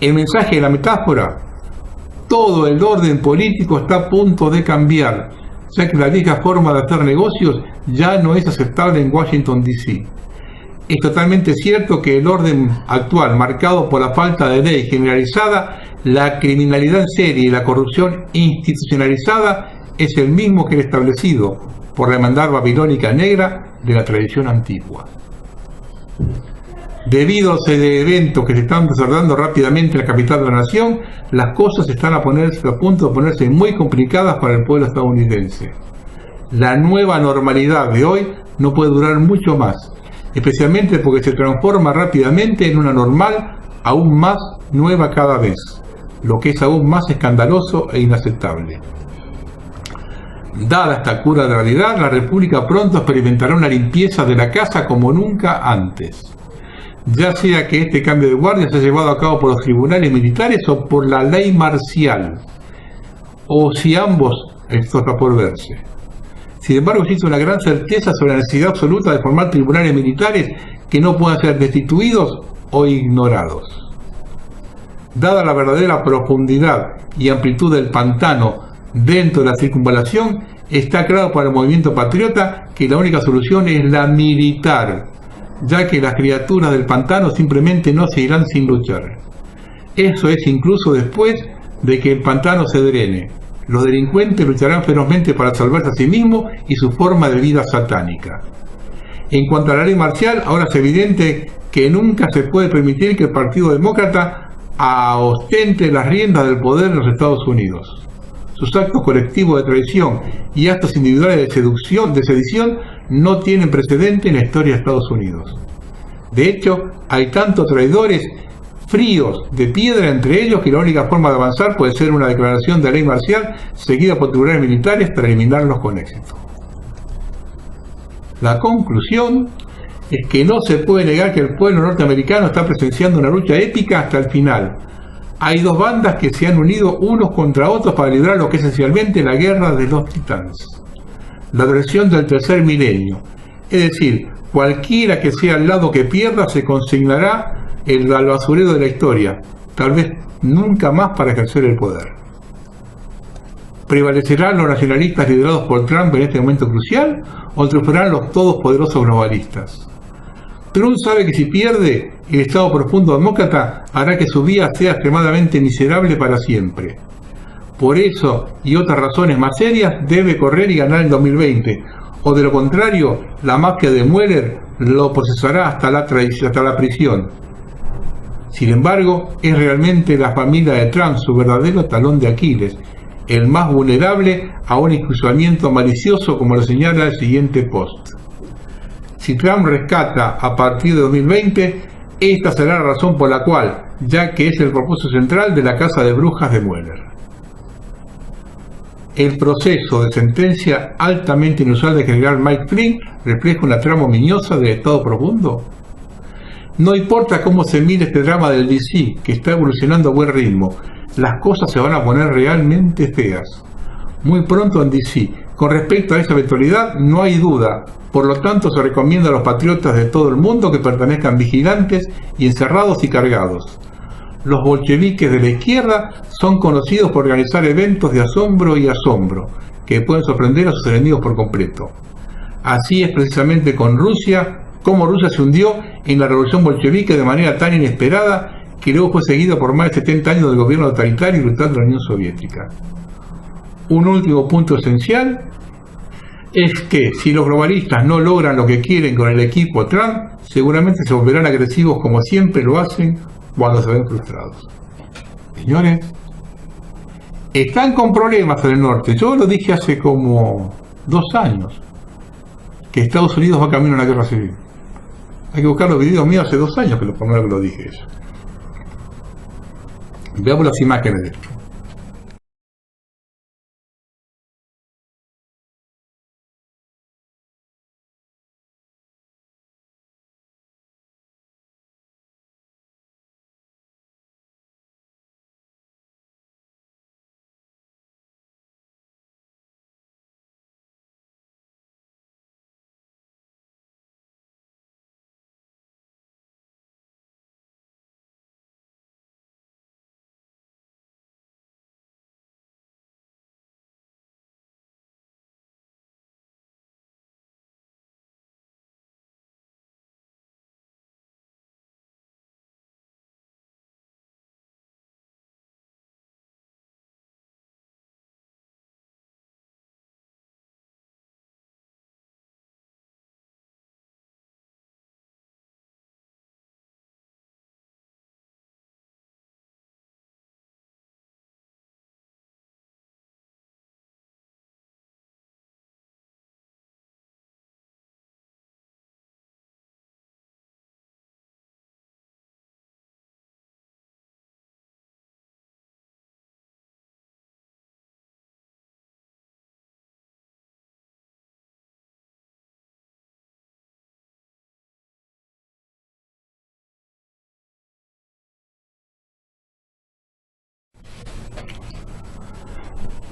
El mensaje de la metáfora: todo el orden político está a punto de cambiar, ya que la vieja forma de hacer negocios ya no es aceptable en Washington, D.C. Es totalmente cierto que el orden actual, marcado por la falta de ley generalizada, la criminalidad en serie y la corrupción institucionalizada, es el mismo que el establecido por la hermandad babilónica negra de la tradición antigua. Debido a los eventos que se están desarrollando rápidamente en la capital de la nación, las cosas están a punto de ponerse muy complicadas para el pueblo estadounidense. La nueva normalidad de hoy no puede durar mucho más, especialmente porque se transforma rápidamente en una normal aún más nueva cada vez, lo que es aún más escandaloso e inaceptable. Dada esta cruda realidad, la República pronto experimentará una limpieza de la casa como nunca antes. Ya sea que este cambio de guardia se ha llevado a cabo por los tribunales militares o por la ley marcial, o si ambos, esto está por verse. Sin embargo, existe una gran certeza sobre la necesidad absoluta de formar tribunales militares que no puedan ser destituidos o ignorados. Dada la verdadera profundidad y amplitud del pantano dentro de la circunvalación, está claro para el movimiento patriota que la única solución es la militar, ya que las criaturas del pantano simplemente no se irán sin luchar. Eso es incluso después de que el pantano se drene. Los delincuentes lucharán ferozmente para salvarse a sí mismos y su forma de vida satánica. En cuanto a la ley marcial, ahora es evidente que nunca se puede permitir que el Partido Demócrata ostente las riendas del poder en los Estados Unidos. Sus actos colectivos de traición y actos individuales de sedición no tienen precedente en la historia de Estados Unidos. De hecho, hay tantos traidores fríos de piedra entre ellos que la única forma de avanzar puede ser una declaración de ley marcial seguida por tribunales militares para eliminarlos con éxito. La conclusión es que no se puede negar que el pueblo norteamericano está presenciando una lucha épica hasta el final. Hay dos bandas que se han unido unos contra otros para librar lo que es esencialmente la guerra de los titanes, la versión del tercer milenio. Es decir, cualquiera que sea el lado que pierda se consignará al basurero de la historia, tal vez nunca más para ejercer el poder. ¿Prevalecerán los nacionalistas liderados por Trump en este momento crucial o triunfarán los todopoderosos globalistas? Trump sabe que si pierde, el Estado profundo demócrata hará que su vida sea extremadamente miserable para siempre. Por eso, y otras razones más serias, debe correr y ganar en 2020, o de lo contrario, la mafia de Mueller lo procesará hasta la prisión. Sin embargo, es realmente la familia de Trump su verdadero talón de Aquiles, el más vulnerable a un enjuiciamiento malicioso, como lo señala el siguiente post. Si Trump rescata a partir de 2020, esta será la razón por la cual, ya que es el propósito central de la casa de brujas de Mueller. El proceso de sentencia altamente inusual del general Mike Flynn refleja una trama ominiosa del Estado profundo. No importa cómo se mire este drama del DC, que está evolucionando a buen ritmo, las cosas se van a poner realmente feas. Muy pronto en DC. Con respecto a esa eventualidad, no hay duda. Por lo tanto, se recomienda a los patriotas de todo el mundo que permanezcan vigilantes y encerrados y cargados. Los bolcheviques de la izquierda son conocidos por organizar eventos de asombro y asombro, que pueden sorprender a sus enemigos por completo. Así es precisamente con Rusia, como Rusia se hundió en la revolución bolchevique de manera tan inesperada que luego fue seguido por más de 70 años del gobierno totalitario y brutal de la Unión Soviética. un último punto esencial es que si los globalistas no logran lo que quieren con el equipo Trump, seguramente se volverán agresivos como siempre lo hacen cuando se ven frustrados. Señores, están con problemas en el norte. Yo lo dije hace como 2 años, que Estados Unidos va camino a una guerra civil. Hay que buscar los videos míos hace 2 años que lo dije eso. Veamos las imágenes de esto.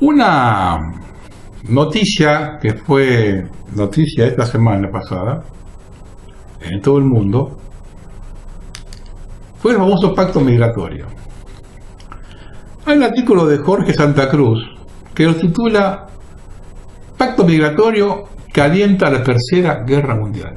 Una noticia que fue noticia esta semana pasada en todo el mundo fue el famoso pacto migratorio. Hay un artículo de Jorge Santa Cruz que lo titula Pacto migratorio calienta la Tercera Guerra Mundial.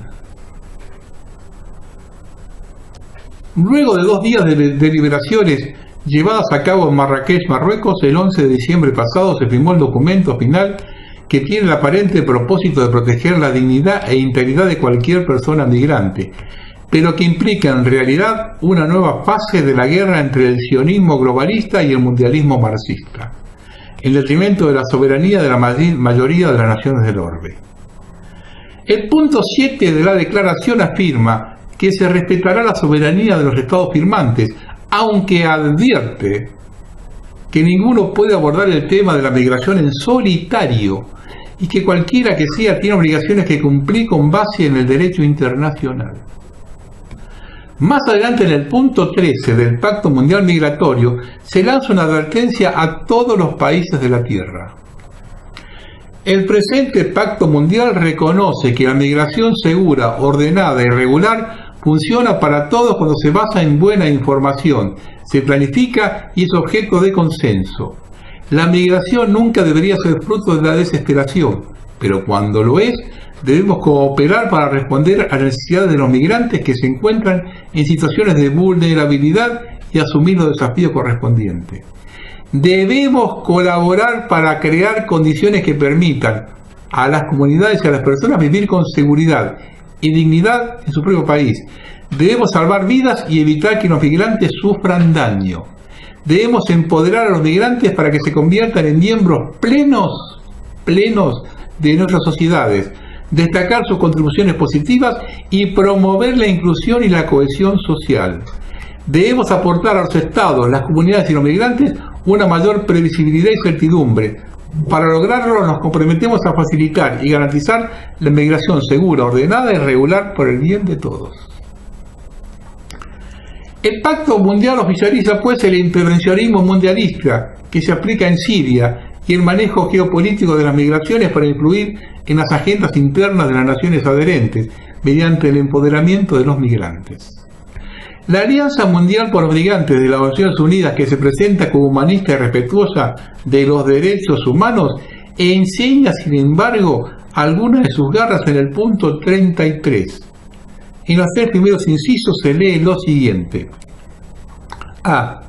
Luego de 2 días de deliberaciones llevadas a cabo en Marrakech, Marruecos, el 11 de diciembre pasado se firmó el documento final que tiene el aparente propósito de proteger la dignidad e integridad de cualquier persona migrante, pero que implica en realidad una nueva fase de la guerra entre el sionismo globalista y el mundialismo marxista, en detrimento de la soberanía de la mayoría de las naciones del orbe. El punto 7 de la declaración afirma que se respetará la soberanía de los estados firmantes, aunque advierte que ninguno puede abordar el tema de la migración en solitario y que cualquiera que sea tiene obligaciones que cumplir con base en el derecho internacional. Más adelante, en el punto 13 del Pacto Mundial Migratorio, se lanza una advertencia a todos los países de la Tierra. El presente Pacto Mundial reconoce que la migración segura, ordenada y regular funciona para todos cuando se basa en buena información, se planifica y es objeto de consenso. La migración nunca debería ser fruto de la desesperación, pero cuando lo es, debemos cooperar para responder a las necesidades de los migrantes que se encuentran en situaciones de vulnerabilidad y asumir los desafíos correspondientes. Debemos colaborar para crear condiciones que permitan a las comunidades y a las personas vivir con seguridad y dignidad en su propio país. Debemos salvar vidas y evitar que los migrantes sufran daño. Debemos empoderar a los migrantes para que se conviertan en miembros plenos de nuestras sociedades, destacar sus contribuciones positivas y promover la inclusión y la cohesión social. Debemos aportar a los estados, las comunidades y los migrantes una mayor previsibilidad y certidumbre. Para lograrlo nos comprometemos a facilitar y garantizar la migración segura, ordenada y regular por el bien de todos. El Pacto Mundial oficializa pues el intervencionismo mundialista que se aplica en Siria y el manejo geopolítico de las migraciones para influir en las agendas internas de las naciones adherentes mediante el empoderamiento de los migrantes. La Alianza Mundial por los Migrantes de las Naciones Unidas, que se presenta como humanista y respetuosa de los derechos humanos, enseña, sin embargo, algunas de sus garras en el punto 33. En los 3 primeros incisos se lee lo siguiente. A.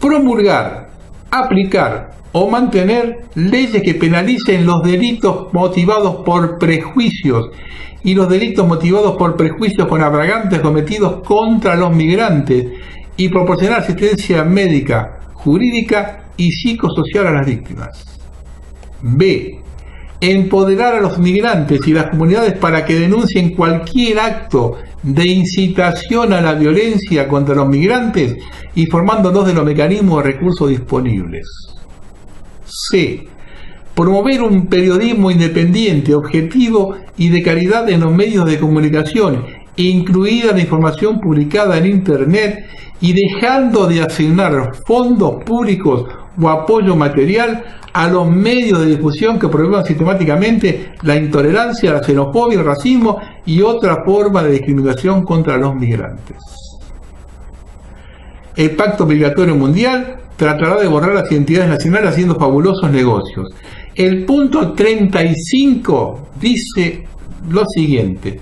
Promulgar, aplicar o mantener leyes que penalicen los delitos motivados por prejuicios y los delitos motivados por prejuicios con agravantes cometidos contra los migrantes y proporcionar asistencia médica, jurídica y psicosocial a las víctimas. B. Empoderar a los migrantes y las comunidades para que denuncien cualquier acto de incitación a la violencia contra los migrantes, informándolos de los mecanismos de recursos disponibles. C. Promover un periodismo independiente, objetivo y de calidad en los medios de comunicación, incluida la información publicada en Internet, y dejando de asignar fondos públicos o apoyo material a los medios de difusión que promuevan sistemáticamente la intolerancia, la xenofobia, el racismo y otra forma de discriminación contra los migrantes. El Pacto Migratorio Mundial tratará de borrar las identidades nacionales haciendo fabulosos negocios. El punto 35 dice lo siguiente: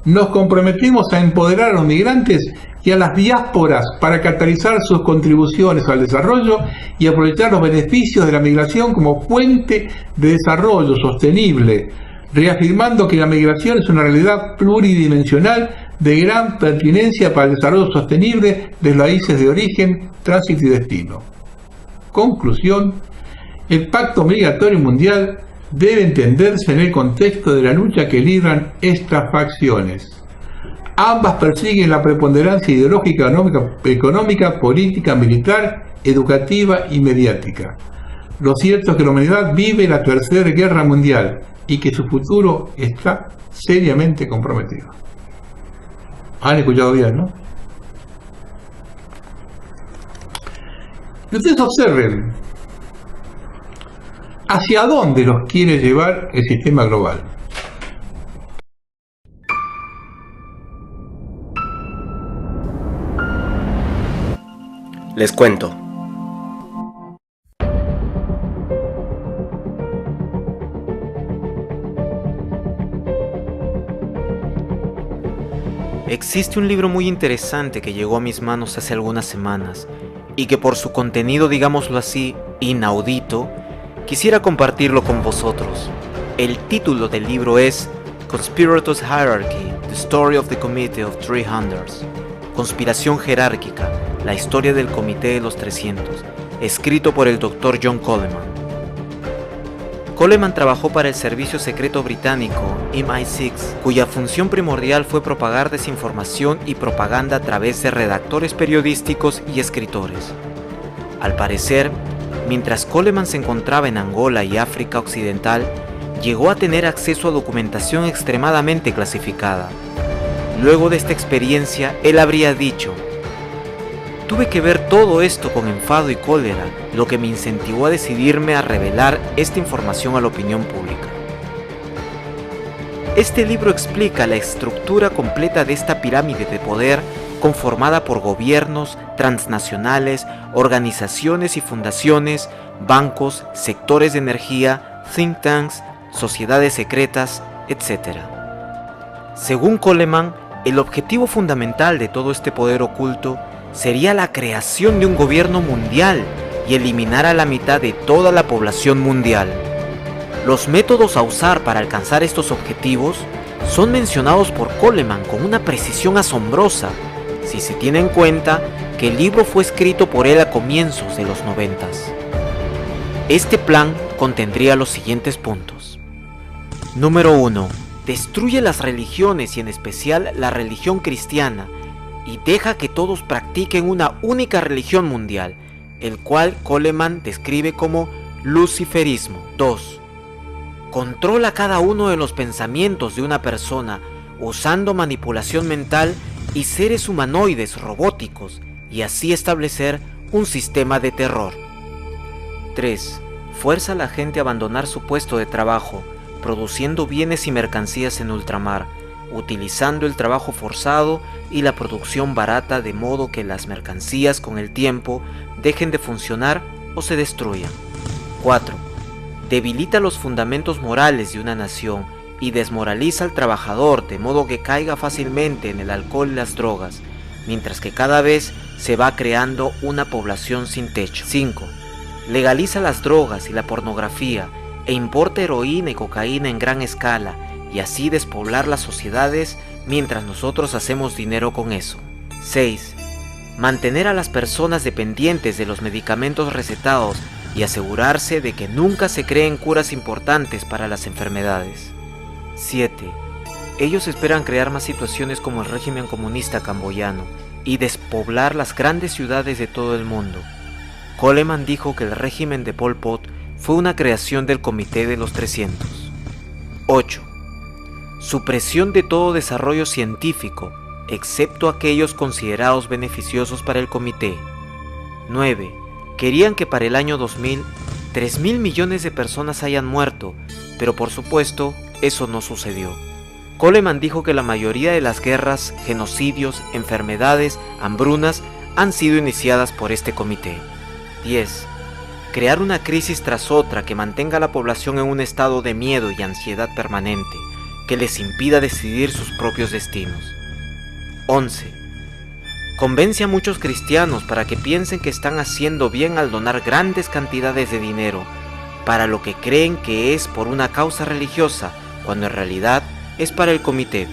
nos comprometemos a empoderar a los migrantes y a las diásporas para catalizar sus contribuciones al desarrollo y aprovechar los beneficios de la migración como fuente de desarrollo sostenible, reafirmando que la migración es una realidad pluridimensional de gran pertinencia para el desarrollo sostenible de los países de origen, tránsito y destino. Conclusión: el Pacto Migratorio Mundial debe entenderse en el contexto de la lucha que libran estas facciones. Ambas persiguen la preponderancia ideológica, económica, política, militar, educativa y mediática. Lo cierto es que la humanidad vive la Tercera Guerra Mundial y que su futuro está seriamente comprometido. Han escuchado bien, ¿no? Y ustedes observen hacia dónde nos quiere llevar el sistema global. Les cuento. Existe un libro muy interesante que llegó a mis manos hace algunas semanas y que por su contenido, digámoslo así, inaudito, quisiera compartirlo con vosotros. El título del libro es Conspirators Hierarchy, The Story of the Committee of 300. Conspiración jerárquica, la historia del Comité de los 300, escrito por el Dr. John Coleman. Coleman trabajó para el servicio secreto británico MI6, cuya función primordial fue propagar desinformación y propaganda a través de redactores periodísticos y escritores. Al parecer, mientras Coleman se encontraba en Angola y África Occidental, llegó a tener acceso a documentación extremadamente clasificada. Luego de esta experiencia, él habría dicho: tuve que ver todo esto con enfado y cólera, lo que me incentivó a decidirme a revelar esta información a la opinión pública. Este libro explica la estructura completa de esta pirámide de poder conformada por gobiernos, transnacionales, organizaciones y fundaciones, bancos, sectores de energía, think tanks, sociedades secretas, etc. Según Coleman, el objetivo fundamental de todo este poder oculto sería la creación de un gobierno mundial y eliminar a la mitad de toda la población mundial. Los métodos a usar para alcanzar estos objetivos son mencionados por Coleman con una precisión asombrosa, si se tiene en cuenta que el libro fue escrito por él a comienzos de los 90s. Este plan contendría los siguientes puntos. Número 1. Destruye las religiones y en especial la religión cristiana y deja que todos practiquen una única religión mundial, el cual Coleman describe como luciferismo. 2. Controla cada uno de los pensamientos de una persona usando manipulación mental y seres humanoides robóticos y así establecer un sistema de terror. 3. Fuerza a la gente a abandonar su puesto de trabajo, produciendo bienes y mercancías en ultramar, utilizando el trabajo forzado y la producción barata de modo que las mercancías con el tiempo dejen de funcionar o se destruyan. 4. Debilita los fundamentos morales de una nación y desmoraliza al trabajador de modo que caiga fácilmente en el alcohol y las drogas, mientras que cada vez se va creando una población sin techo. 5. legaliza las drogas y la pornografía e importa heroína y cocaína en gran escala y así despoblar las sociedades mientras nosotros hacemos dinero con eso. 6. Mantener a las personas dependientes de los medicamentos recetados y asegurarse de que nunca se creen curas importantes para las enfermedades. 7. Ellos esperan crear más situaciones como el régimen comunista camboyano y despoblar las grandes ciudades de todo el mundo. Coleman dijo que el régimen de Pol Pot fue una creación del Comité de los 300. 8. Supresión de todo desarrollo científico, excepto aquellos considerados beneficiosos para el comité. 9. Querían que para el año 2000, 3.000 millones de personas hayan muerto, pero por supuesto, eso no sucedió. Coleman dijo que la mayoría de las guerras, genocidios, enfermedades, hambrunas han sido iniciadas por este comité. 10. Crear una crisis tras otra que mantenga a la población en un estado de miedo y ansiedad permanente, que les impida decidir sus propios destinos. 11. Convence a muchos cristianos para que piensen que están haciendo bien al donar grandes cantidades de dinero, para lo que creen que es por una causa religiosa, cuando en realidad es para el comité.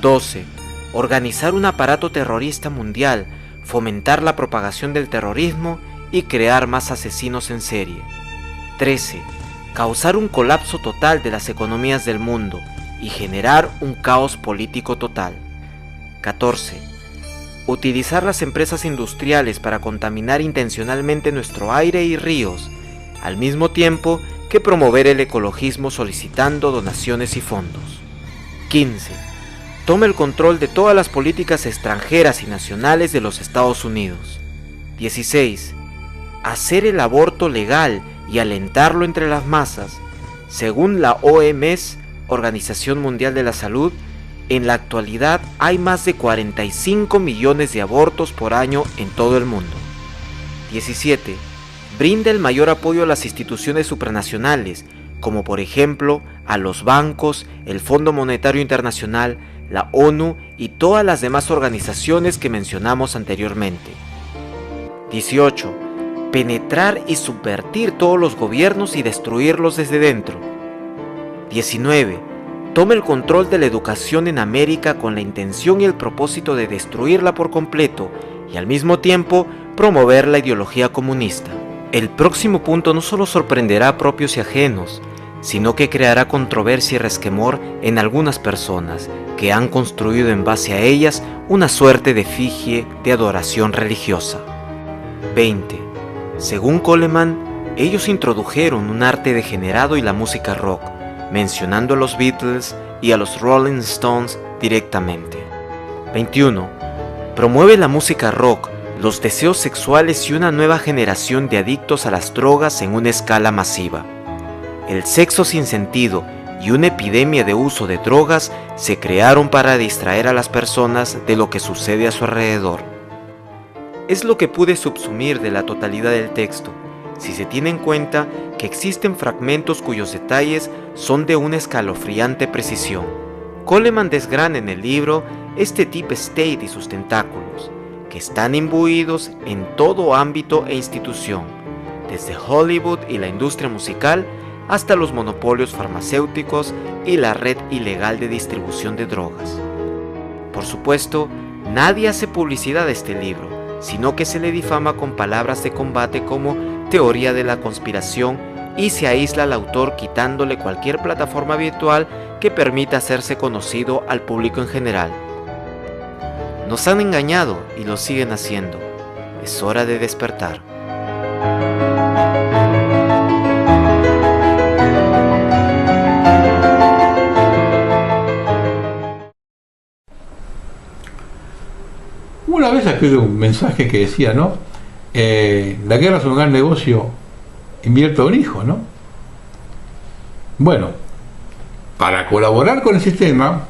12. Organizar un aparato terrorista mundial, fomentar la propagación del terrorismo y crear más asesinos en serie. 13. Causar un colapso total de las economías del mundo y generar un caos político total. 14. Utilizar las empresas industriales para contaminar intencionalmente nuestro aire y ríos, al mismo tiempo que promover el ecologismo solicitando donaciones y fondos. 15. Toma el control de todas las políticas extranjeras y nacionales de los Estados Unidos. 16. Hacer el aborto legal y alentarlo entre las masas. Según la OMS, Organización Mundial de la Salud, en la actualidad hay más de 45 millones de abortos por año en todo el mundo. 17. Brinda el mayor apoyo a las instituciones supranacionales, como por ejemplo a los bancos, el Fondo Monetario Internacional, la ONU y todas las demás organizaciones que mencionamos anteriormente. 18. Penetrar y subvertir todos los gobiernos y destruirlos desde dentro. 19. Toma el control de la educación en América con la intención y el propósito de destruirla por completo y al mismo tiempo promover la ideología comunista. El próximo punto no solo sorprenderá a propios y ajenos, sino que creará controversia y resquemor en algunas personas que han construido en base a ellas una suerte de efigie de adoración religiosa. 20. Según Coleman, ellos introdujeron un arte degenerado y la música rock, mencionando a los Beatles y a los Rolling Stones directamente. 21. Promueve la música rock, los deseos sexuales y una nueva generación de adictos a las drogas en una escala masiva. El sexo sin sentido y una epidemia de uso de drogas se crearon para distraer a las personas de lo que sucede a su alrededor. Es lo que pude subsumir de la totalidad del texto, si se tiene en cuenta que existen fragmentos cuyos detalles son de una escalofriante precisión. Coleman desgrana en el libro este deep state y sus tentáculos, que están imbuidos en todo ámbito e institución, desde Hollywood y la industria musical hasta los monopolios farmacéuticos y la red ilegal de distribución de drogas. Por supuesto, nadie hace publicidad de este libro, sino que se le difama con palabras de combate como teoría de la conspiración y se aísla al autor quitándole cualquier plataforma virtual que permita hacerse conocido al público en general. Nos han engañado y lo siguen haciendo. Es hora de despertar. Una vez escribí un mensaje que decía, ¿no? La guerra es un gran negocio, invierto en hijos, ¿no? Bueno, para colaborar con el sistema,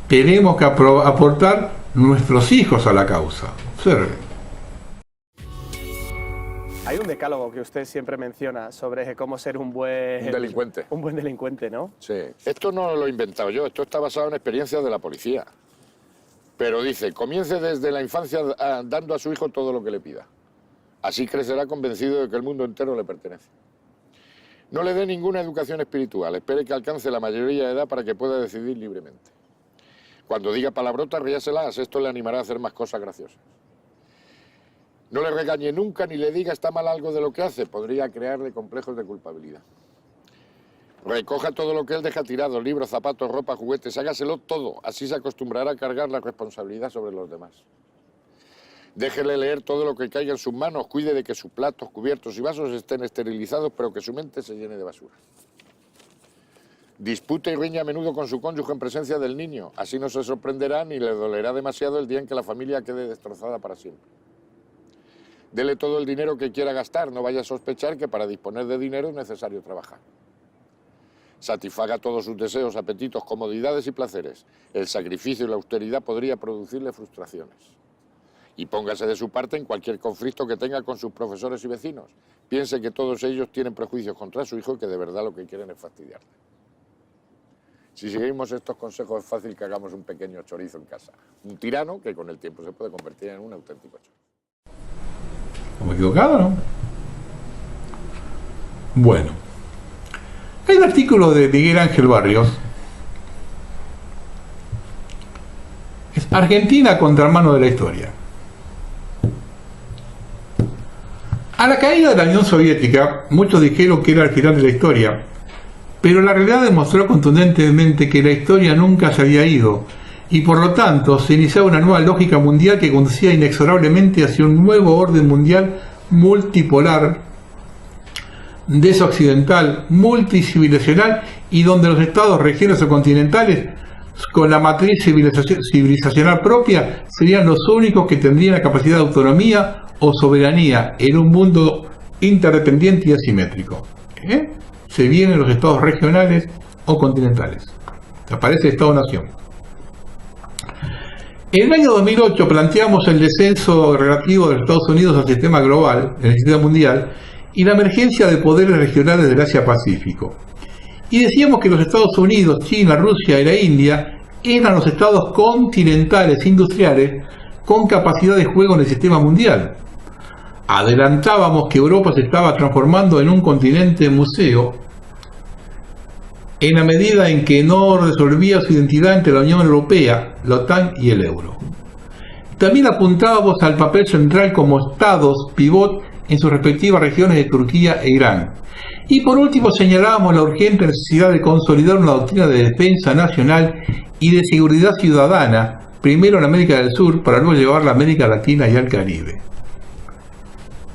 tenemos que aportar nuestros hijos a la causa. Observe. Hay un decálogo que usted siempre menciona sobre cómo ser un buen delincuente. Un buen delincuente, ¿no? Sí. Esto no lo he inventado yo, esto está basado en experiencias de la policía. Pero dice, comience desde la infancia dando a su hijo todo lo que le pida. Así crecerá convencido de que el mundo entero le pertenece. No le dé ninguna educación espiritual, espere que alcance la mayoría de edad para que pueda decidir libremente. Cuando diga palabrotas, ríaselas, esto le animará a hacer más cosas graciosas. No le regañe nunca ni le diga está mal algo de lo que hace, podría crearle complejos de culpabilidad. Recoja todo lo que él deja tirado, libros, zapatos, ropa, juguetes, hágaselo todo, así se acostumbrará a cargar la responsabilidad sobre los demás. Déjele leer todo lo que caiga en sus manos, cuide de que sus platos, cubiertos y vasos estén esterilizados, pero que su mente se llene de basura. Dispute y riña a menudo con su cónyuge en presencia del niño, así no se sorprenderá ni le dolerá demasiado el día en que la familia quede destrozada para siempre. Dele todo el dinero que quiera gastar, no vaya a sospechar que para disponer de dinero es necesario trabajar. Satisfaga todos sus deseos, apetitos, comodidades y placeres. El sacrificio y la austeridad podría producirle frustraciones. Y póngase de su parte en cualquier conflicto que tenga con sus profesores y vecinos. Piense que todos ellos tienen prejuicios contra su hijo y que de verdad lo que quieren es fastidiarle. Si seguimos estos consejos es fácil que hagamos un pequeño chorizo en casa. Un tirano que con el tiempo se puede convertir en un auténtico chorizo. ¿Estamos equivocados, no? Bueno. Hay un artículo de Miguel Ángel Barrios. Es Argentina contra mano de la historia. A la caída de la Unión Soviética, muchos dijeron que era el final de la historia, pero la realidad demostró contundentemente que la historia nunca se había ido, y por lo tanto se iniciaba una nueva lógica mundial que conducía inexorablemente hacia un nuevo orden mundial multipolar, desoccidental, multicivilizacional, y donde los estados, regiones o continentales, con la matriz civilizacional propia, serían los únicos que tendrían la capacidad de autonomía o soberanía en un mundo interdependiente y asimétrico. Se vienen los estados regionales o continentales. Aparece el Estado-Nación. En el año 2008 planteamos el descenso relativo de los Estados Unidos al sistema global, el sistema mundial, y la emergencia de poderes regionales del Asia-Pacífico. Y decíamos que los Estados Unidos, China, Rusia y la India eran los estados continentales industriales con capacidad de juego en el sistema mundial. Adelantábamos que Europa se estaba transformando en un continente museo en la medida en que no resolvía su identidad entre la Unión Europea, la OTAN y el euro. También apuntábamos al papel central como estados pivot en sus respectivas regiones de Turquía e Irán. Y por último señalábamos la urgente necesidad de consolidar una doctrina de defensa nacional y de seguridad ciudadana, primero en América del Sur, para luego llevarla a América Latina y al Caribe.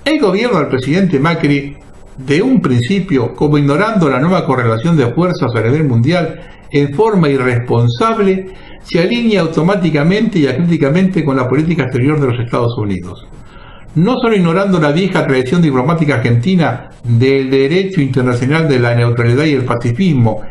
El gobierno del presidente Macri, de un principio, como ignorando la nueva correlación de fuerzas a nivel mundial en forma irresponsable, se alinea automáticamente y acríticamente con la política exterior de los Estados Unidos. No solo ignorando la vieja tradición diplomática argentina del derecho internacional de la neutralidad y el pacifismo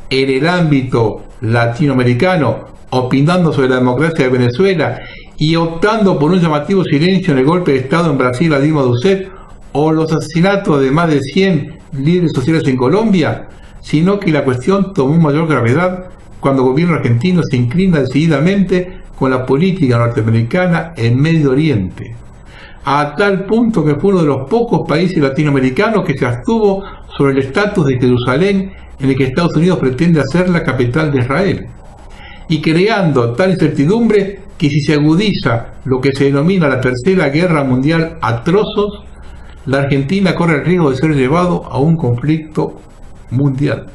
en el ámbito latinoamericano, opinando sobre la democracia de Venezuela y optando por un llamativo silencio en el golpe de Estado en Brasil a Dilma Rousseff o los asesinatos de más de 100 líderes sociales en Colombia, sino que la cuestión tomó mayor gravedad cuando el gobierno argentino se inclina decididamente con la política norteamericana en Medio Oriente, a tal punto que fue uno de los pocos países latinoamericanos que se abstuvo sobre el estatus de Jerusalén en el que Estados Unidos pretende hacer la capital de Israel, y creando tal incertidumbre que si se agudiza lo que se denomina la Tercera Guerra Mundial a trozos, la Argentina corre el riesgo de ser llevado a un conflicto mundial.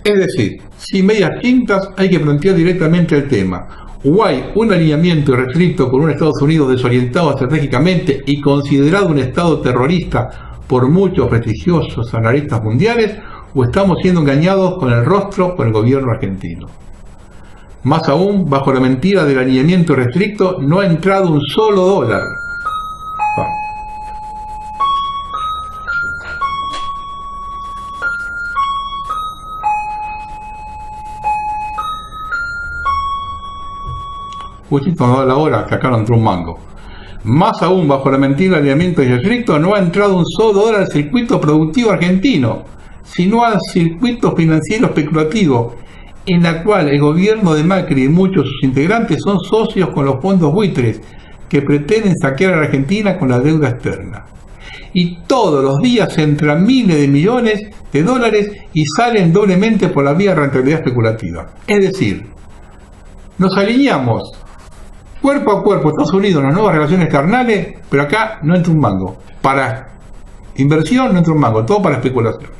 Es decir, sin medias tintas hay que plantear directamente el tema. O hay un alineamiento irrestricto con un Estados Unidos desorientado estratégicamente y considerado un Estado terrorista por muchos prestigiosos analistas mundiales, o estamos siendo engañados con el rostro por el gobierno argentino. Más aún, bajo la mentira del alineamiento restricto, no ha entrado un solo dólar. Justito no da la hora que acá no entró un mango. Más aún, bajo la mentira del alineamiento irrestricto, no ha entrado un solo dólar al circuito productivo argentino, sino al circuito financiero especulativo, en la cual el gobierno de Macri y muchos de sus integrantes son socios con los fondos buitres que pretenden saquear a la Argentina con la deuda externa. Y todos los días entran miles de millones de dólares y salen doblemente por la vía de rentabilidad especulativa. Es decir, nos alineamos cuerpo a cuerpo Estados Unidos en las nuevas relaciones carnales, pero acá no entra un mango. Para inversión no entra un mango, todo para especulación.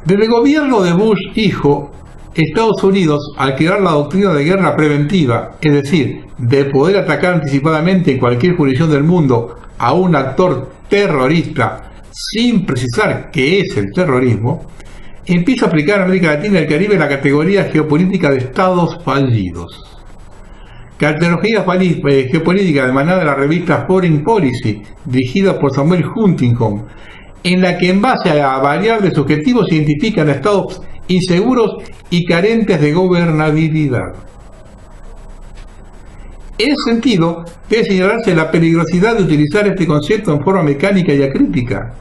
Desde el gobierno de Bush hijo, Estados Unidos, al crear la doctrina de guerra preventiva, es decir, de poder atacar anticipadamente en cualquier jurisdicción del mundo a un actor terrorista sin precisar qué es el terrorismo, empieza a aplicar en América Latina y el Caribe la categoría geopolítica de estados fallidos. Categoría geopolítica emanada de la revista Foreign Policy, dirigida por Samuel Huntington, en la que en base a variables objetivos se identifican estados inseguros y carentes de gobernabilidad. En ese sentido, debe señalarse la peligrosidad de utilizar este concepto en forma mecánica y acrítica.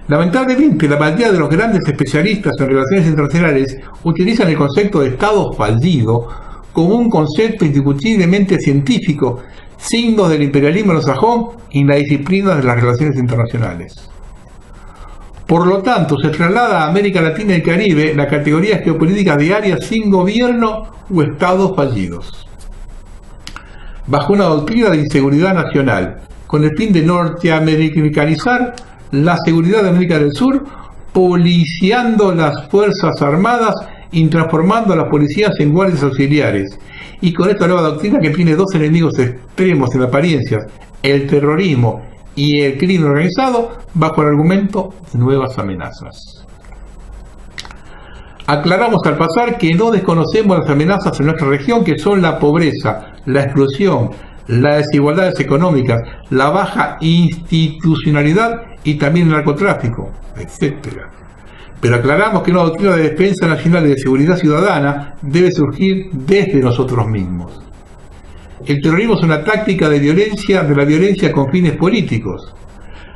Lamentablemente, la mayoría de los grandes especialistas en relaciones internacionales utilizan el concepto de Estado fallido como un concepto indiscutiblemente científico, signo del imperialismo anglosajón y la disciplina de las relaciones internacionales. Por lo tanto, se traslada a América Latina y el Caribe la categoría geopolítica de áreas sin gobierno o estados fallidos, bajo una doctrina de inseguridad nacional, con el fin de norteamericanizar la seguridad de América del Sur, policiando las Fuerzas Armadas y transformando a las policías en guardias auxiliares. Y con esta nueva doctrina, que tiene dos enemigos extremos en apariencias, el terrorismo y el crimen organizado, bajo el argumento de nuevas amenazas. Aclaramos al pasar que no desconocemos las amenazas en nuestra región, que son la pobreza, la exclusión, las desigualdades económicas, la baja institucionalidad y también el narcotráfico, etc. Pero aclaramos que una doctrina de defensa nacional y de seguridad ciudadana debe surgir desde nosotros mismos. El terrorismo es una táctica de la violencia con fines políticos.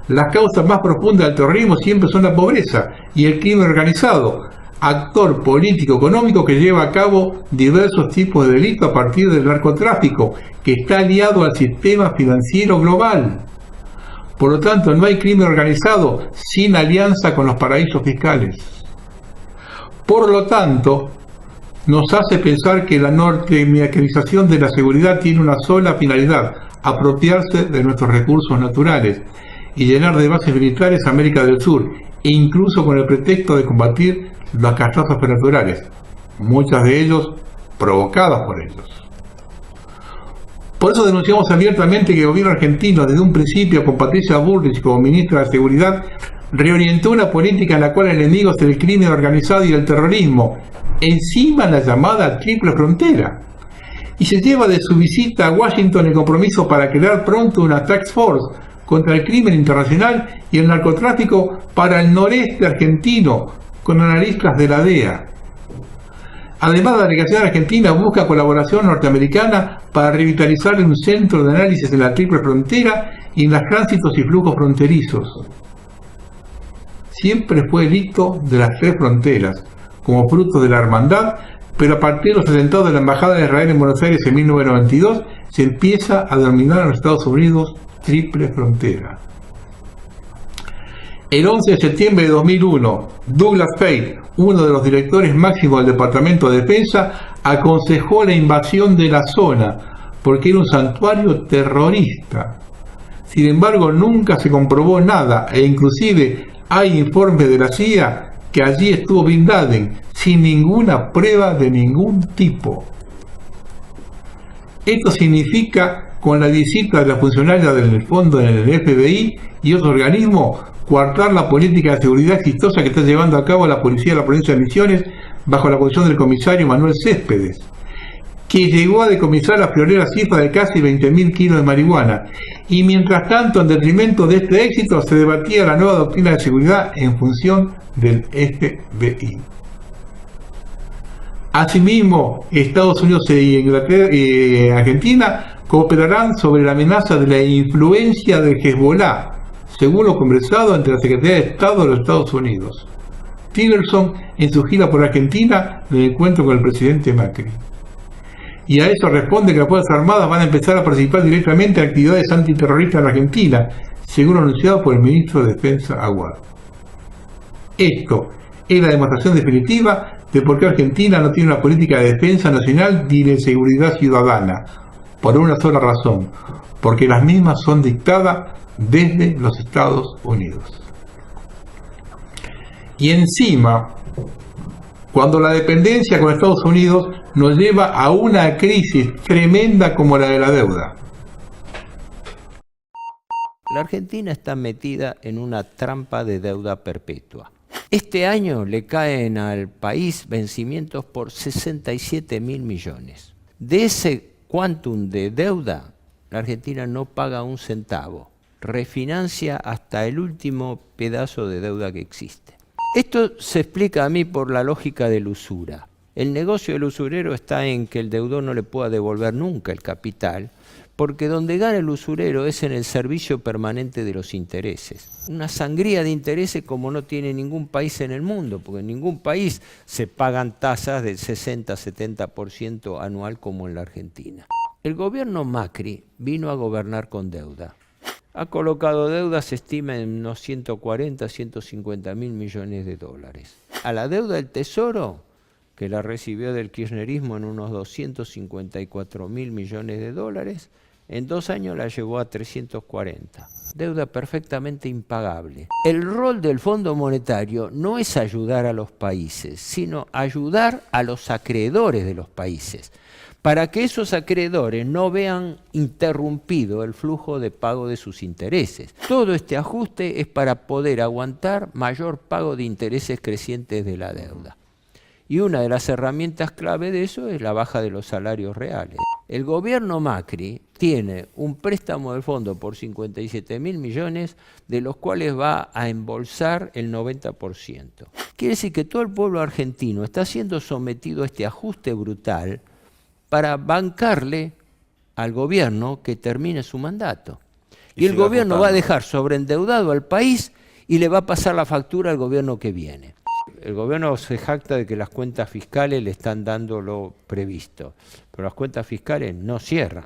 Las causas más profundas del terrorismo siempre son la pobreza y el crimen organizado, actor político económico que lleva a cabo diversos tipos de delitos a partir del narcotráfico, que está aliado al sistema financiero global. Por lo tanto, no hay crimen organizado sin alianza con los paraísos fiscales. Por lo tanto, nos hace pensar que la norteamericanización de la seguridad tiene una sola finalidad: apropiarse de nuestros recursos naturales y llenar de bases militares a América del Sur, e incluso con el pretexto de combatir las catástrofes naturales, muchas de ellos provocadas por ellos. Por eso denunciamos abiertamente que el gobierno argentino, desde un principio, con Patricia Bullrich como ministra de Seguridad, reorientó una política en la cual el enemigo es el crimen organizado y el terrorismo, encima la llamada triple frontera, y se lleva de su visita a Washington el compromiso para crear pronto una task force contra el crimen internacional y el narcotráfico para el noreste argentino, con analistas de la DEA. Además, la delegación argentina busca colaboración norteamericana para revitalizar un centro de análisis en la triple frontera y en los tránsitos y flujos fronterizos. Siempre fue el hito de las tres fronteras, como fruto de la hermandad, pero a partir de los atentados de la Embajada de Israel en Buenos Aires en 1992, se empieza a denominar a los Estados Unidos triple frontera. El 11 de septiembre de 2001, Douglas Feith, uno de los directores máximos del Departamento de Defensa, aconsejó la invasión de la zona porque era un santuario terrorista. Sin embargo, nunca se comprobó nada, e inclusive hay informes de la CIA que allí estuvo Bin Laden sin ninguna prueba de ningún tipo. Esto significa, con la visita de la funcionaria del fondo en el FBI y otros organismos, coartar la política de seguridad exitosa que está llevando a cabo la policía de la provincia de Misiones bajo la conducción del comisario Manuel Céspedes, que llegó a decomisar la friolera cifra de casi 20.000 kilos de marihuana. Y mientras tanto, en detrimento de este éxito, se debatía la nueva doctrina de seguridad en función del FBI. Asimismo, Estados Unidos e Inglaterra y Argentina cooperarán sobre la amenaza de la influencia del Hezbollah, según lo conversado entre la Secretaría de Estado de los Estados Unidos. Tillerson en su gira por Argentina en el encuentro con el presidente Macri. Y a eso responde que las Fuerzas Armadas van a empezar a participar directamente en actividades antiterroristas en Argentina, según anunciado por el ministro de Defensa Aguad. Esto es la demostración definitiva de por qué Argentina no tiene una política de defensa nacional ni de seguridad ciudadana, por una sola razón, porque las mismas son dictadas desde los Estados Unidos. Y encima, cuando la dependencia con Estados Unidos nos lleva a una crisis tremenda como la de la deuda. La Argentina está metida en una trampa de deuda perpetua. Este año le caen al país vencimientos por 67.000 millones. De ese quantum de deuda, la Argentina no paga un centavo. Refinancia hasta el último pedazo de deuda que existe. Esto se explica a mí por la lógica del usura. El negocio del usurero está en que el deudor no le pueda devolver nunca el capital, porque donde gana el usurero es en el servicio permanente de los intereses. Una sangría de intereses como no tiene ningún país en el mundo, porque en ningún país se pagan tasas del 60-70% anual como en la Argentina. El gobierno Macri vino a gobernar con deuda. Ha colocado deuda, se estima en unos 140, 150 mil millones de dólares. A la deuda del Tesoro, que la recibió del kirchnerismo en unos 254 mil millones de dólares, en 2 años la llevó a 340. Deuda perfectamente impagable. El rol del Fondo Monetario no es ayudar a los países, sino ayudar a los acreedores de los países, para que esos acreedores no vean interrumpido el flujo de pago de sus intereses. Todo este ajuste es para poder aguantar mayor pago de intereses crecientes de la deuda. Y una de las herramientas clave de eso es la baja de los salarios reales. El gobierno Macri tiene un préstamo del fondo por 57.000 millones, de los cuales va a embolsar el 90%. Quiere decir que todo el pueblo argentino está siendo sometido a este ajuste brutal para bancarle al gobierno que termine su mandato. Y el gobierno va a dejar sobreendeudado al país y le va a pasar la factura al gobierno que viene. El gobierno se jacta de que las cuentas fiscales le están dando lo previsto, pero las cuentas fiscales no cierran.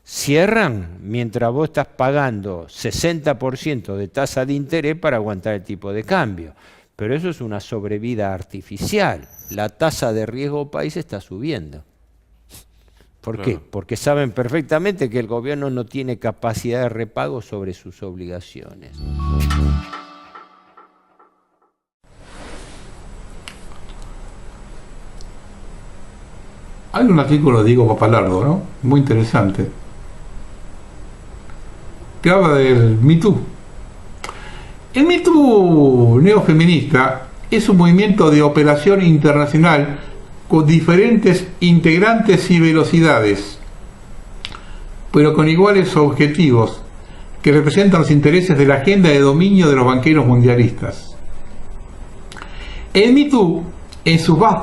Cierran mientras vos estás pagando 60% de tasa de interés para aguantar el tipo de cambio. Pero eso es una sobrevida artificial. La tasa de riesgo país está subiendo. ¿Por qué? Porque saben perfectamente que el gobierno no tiene capacidad de repago sobre sus obligaciones. Hay un artículo de Diego Papalardo, ¿no? Muy interesante, que habla del Me Too. El Me Too neofeminista es un movimiento de operación internacional con diferentes integrantes y velocidades, pero con iguales objetivos, que representan los intereses de la agenda de dominio de los banqueros mundialistas. El Me Too, en su faz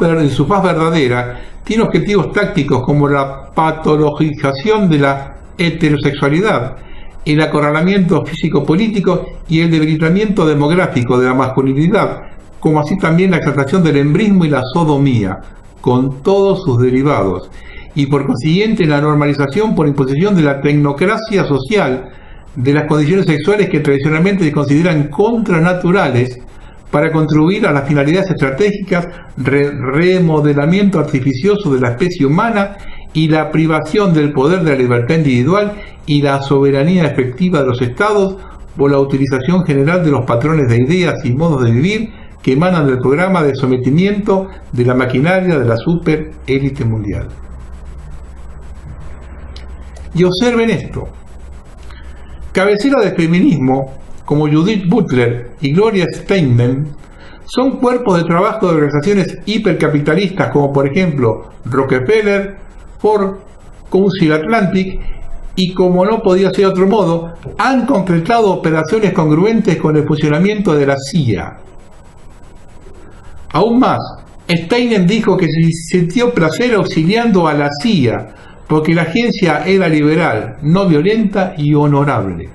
verdadera, tiene objetivos tácticos como la patologización de la heterosexualidad, el acorralamiento físico-político y el debilitamiento demográfico de la masculinidad, como así también la exaltación del embrismo y la sodomía, con todos sus derivados, y por consiguiente la normalización por imposición de la tecnocracia social de las condiciones sexuales que tradicionalmente se consideran contranaturales para contribuir a las finalidades estratégicas, remodelamiento artificioso de la especie humana y la privación del poder de la libertad individual y la soberanía efectiva de los estados por la utilización general de los patrones de ideas y modos de vivir que emanan del programa de sometimiento de la maquinaria de la superélite mundial. Y observen esto. Cabecera del feminismo, como Judith Butler y Gloria Steinem, son cuerpos de trabajo de organizaciones hipercapitalistas como por ejemplo Rockefeller, Ford, Council Atlantic y, como no podía ser de otro modo, han concretado operaciones congruentes con el funcionamiento de la CIA. Aún más, Steinem dijo que se sintió placer auxiliando a la CIA porque la agencia era liberal, no violenta y honorable.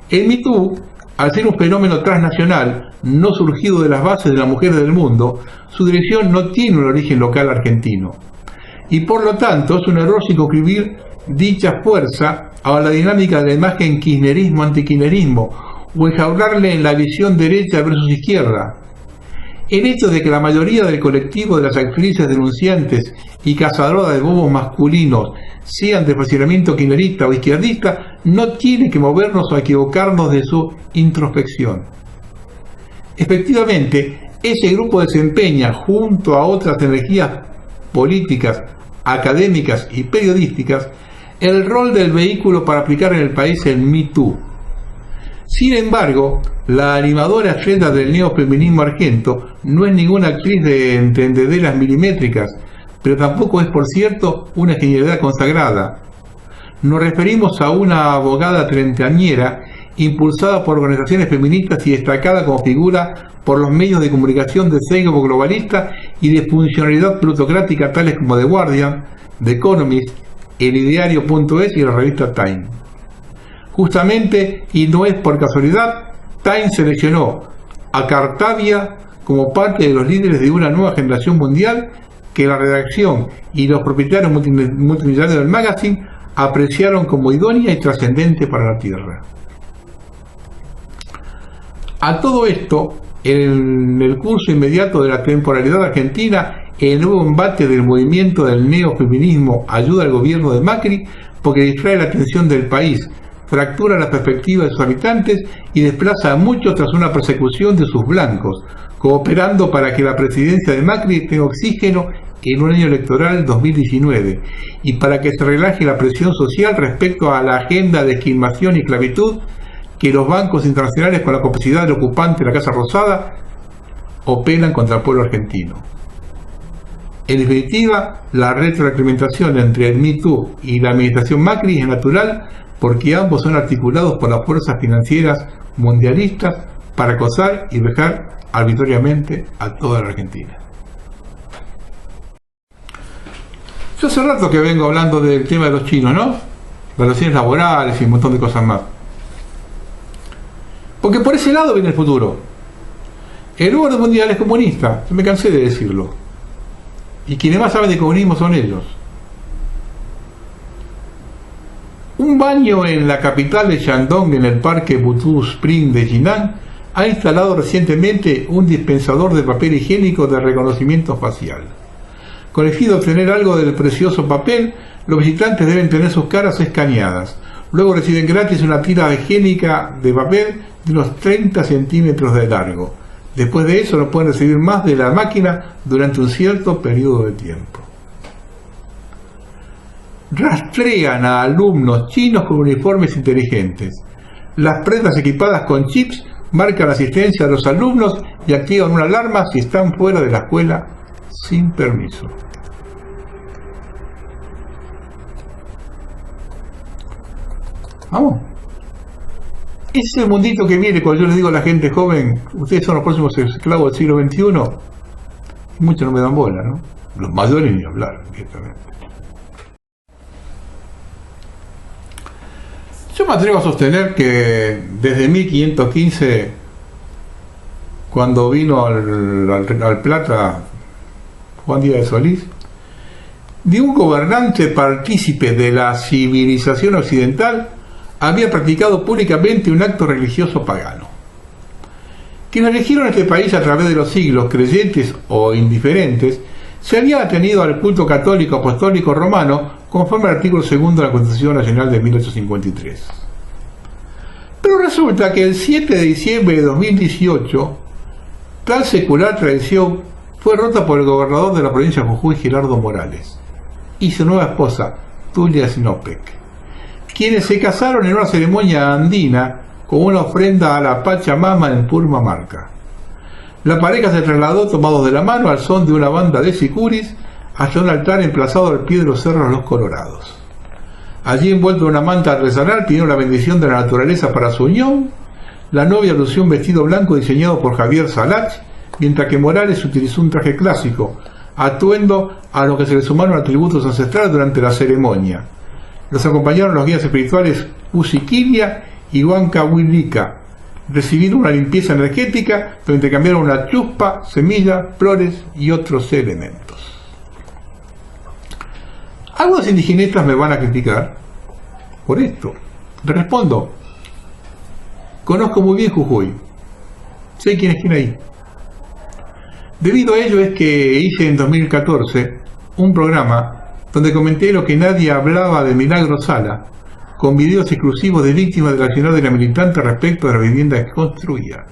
El Me Too, al ser un fenómeno transnacional, no surgido de las bases de las mujeres del mundo, su dirección no tiene un origen local argentino. Y por lo tanto es un error circunscribir dicha fuerza a la dinámica de la imagen kirchnerismo-antikirchnerismo o enjaularle en la visión derecha versus izquierda. El hecho de que la mayoría del colectivo de las actrices denunciantes y cazadoras de bobos masculinos sean de posicionamiento kirchnerista o izquierdista no tiene que movernos o equivocarnos de su introspección. Efectivamente, ese grupo desempeña, junto a otras energías políticas, académicas y periodísticas, el rol del vehículo para aplicar en el país el Me Too. Sin embargo, la animadora estrella del neofeminismo argento no es ninguna actriz de entendederas milimétricas, pero tampoco es, por cierto, una genialidad consagrada. Nos referimos a una abogada treintañera impulsada por organizaciones feministas y destacada como figura por los medios de comunicación de sesgo globalista y de funcionalidad plutocrática tales como The Guardian, The Economist, el Ideario.es y la revista Time. Justamente, y no es por casualidad, Time seleccionó a Cartavia como parte de los líderes de una nueva generación mundial que la redacción y los propietarios multimillonarios del magazine apreciaron como idónea y trascendente para la Tierra. A todo esto, en el curso inmediato de la temporalidad argentina, el nuevo embate del movimiento del neofeminismo ayuda al gobierno de Macri porque distrae la atención del país, fractura la perspectiva de sus habitantes y desplaza a muchos tras una persecución de sus blancos, cooperando para que la presidencia de Macri tenga oxígeno en un año electoral 2019 y para que se relaje la presión social respecto a la agenda de esquilmación y esclavitud que los bancos internacionales, con la complicidad del ocupante de la Casa Rosada, operan contra el pueblo argentino. En definitiva, la retroalimentación entre el Me Too y la administración Macri es natural porque ambos son articulados por las fuerzas financieras mundialistas para acosar y vejar arbitrariamente a toda la Argentina. Yo hace rato que vengo hablando del tema de los chinos, ¿no? Relaciones laborales y un montón de cosas más. Porque por ese lado viene el futuro. El orden mundial es comunista, yo me cansé de decirlo. Y quienes más saben de comunismo son ellos. Un baño en la capital de Shandong, en el parque Butú Spring de Jinan, ha instalado recientemente un dispensador de papel higiénico de reconocimiento facial. Con el fin de obtener algo del precioso papel, los visitantes deben tener sus caras escaneadas. Luego reciben gratis una tira higiénica de papel de unos 30 centímetros de largo. Después de eso no pueden recibir más de la máquina durante un cierto periodo de tiempo. Rastrean a alumnos chinos con uniformes inteligentes. Las prendas equipadas con chips marcan la asistencia de los alumnos y activan una alarma si están fuera de la escuela sin permiso. Vamos. Ese es el mundito que viene cuando yo les digo a la gente joven, ustedes son los próximos esclavos del siglo XXI. Muchos no me dan bola, ¿no? Los mayores ni hablar, directamente. Yo me atrevo a sostener que desde 1515, cuando vino al Plata Juan Díaz de Solís, de un gobernante partícipe de la civilización occidental, había practicado públicamente un acto religioso pagano. Quienes eligieron este país a través de los siglos, creyentes o indiferentes, se habían atenido al culto católico apostólico romano conforme al artículo 2 de la Constitución Nacional de 1853. Pero resulta que el 7 de diciembre de 2018, tal secular tradición fue rota por el gobernador de la provincia de Jujuy, Gerardo Morales, y su nueva esposa, Tulia Snopek, quienes se casaron en una ceremonia andina con una ofrenda a la Pachamama en Purmamarca. La pareja se trasladó tomados de la mano al son de una banda de sicuris hasta un altar emplazado al pie de los cerros Los Colorados. Allí, envuelto en una manta artesanal, pidieron la bendición de la naturaleza para su unión. La novia lució un vestido blanco diseñado por Javier Salach, mientras que Morales utilizó un traje clásico, atuendo a lo que se le sumaron atributos ancestrales durante la ceremonia. Los acompañaron los guías espirituales Usiquilia y Huancahuilica. recibir una limpieza energética, pero intercambiaron una chuspa, semillas, flores y otros elementos. Algunos indigenistas me van a criticar por esto. Les respondo: conozco muy bien Jujuy, sé quién es quién ahí. Debido a ello es que hice en 2014 un programa donde comenté lo que nadie hablaba de Milagro Sala, con videos exclusivos de víctimas del accionar de la militante respecto de la vivienda que construía.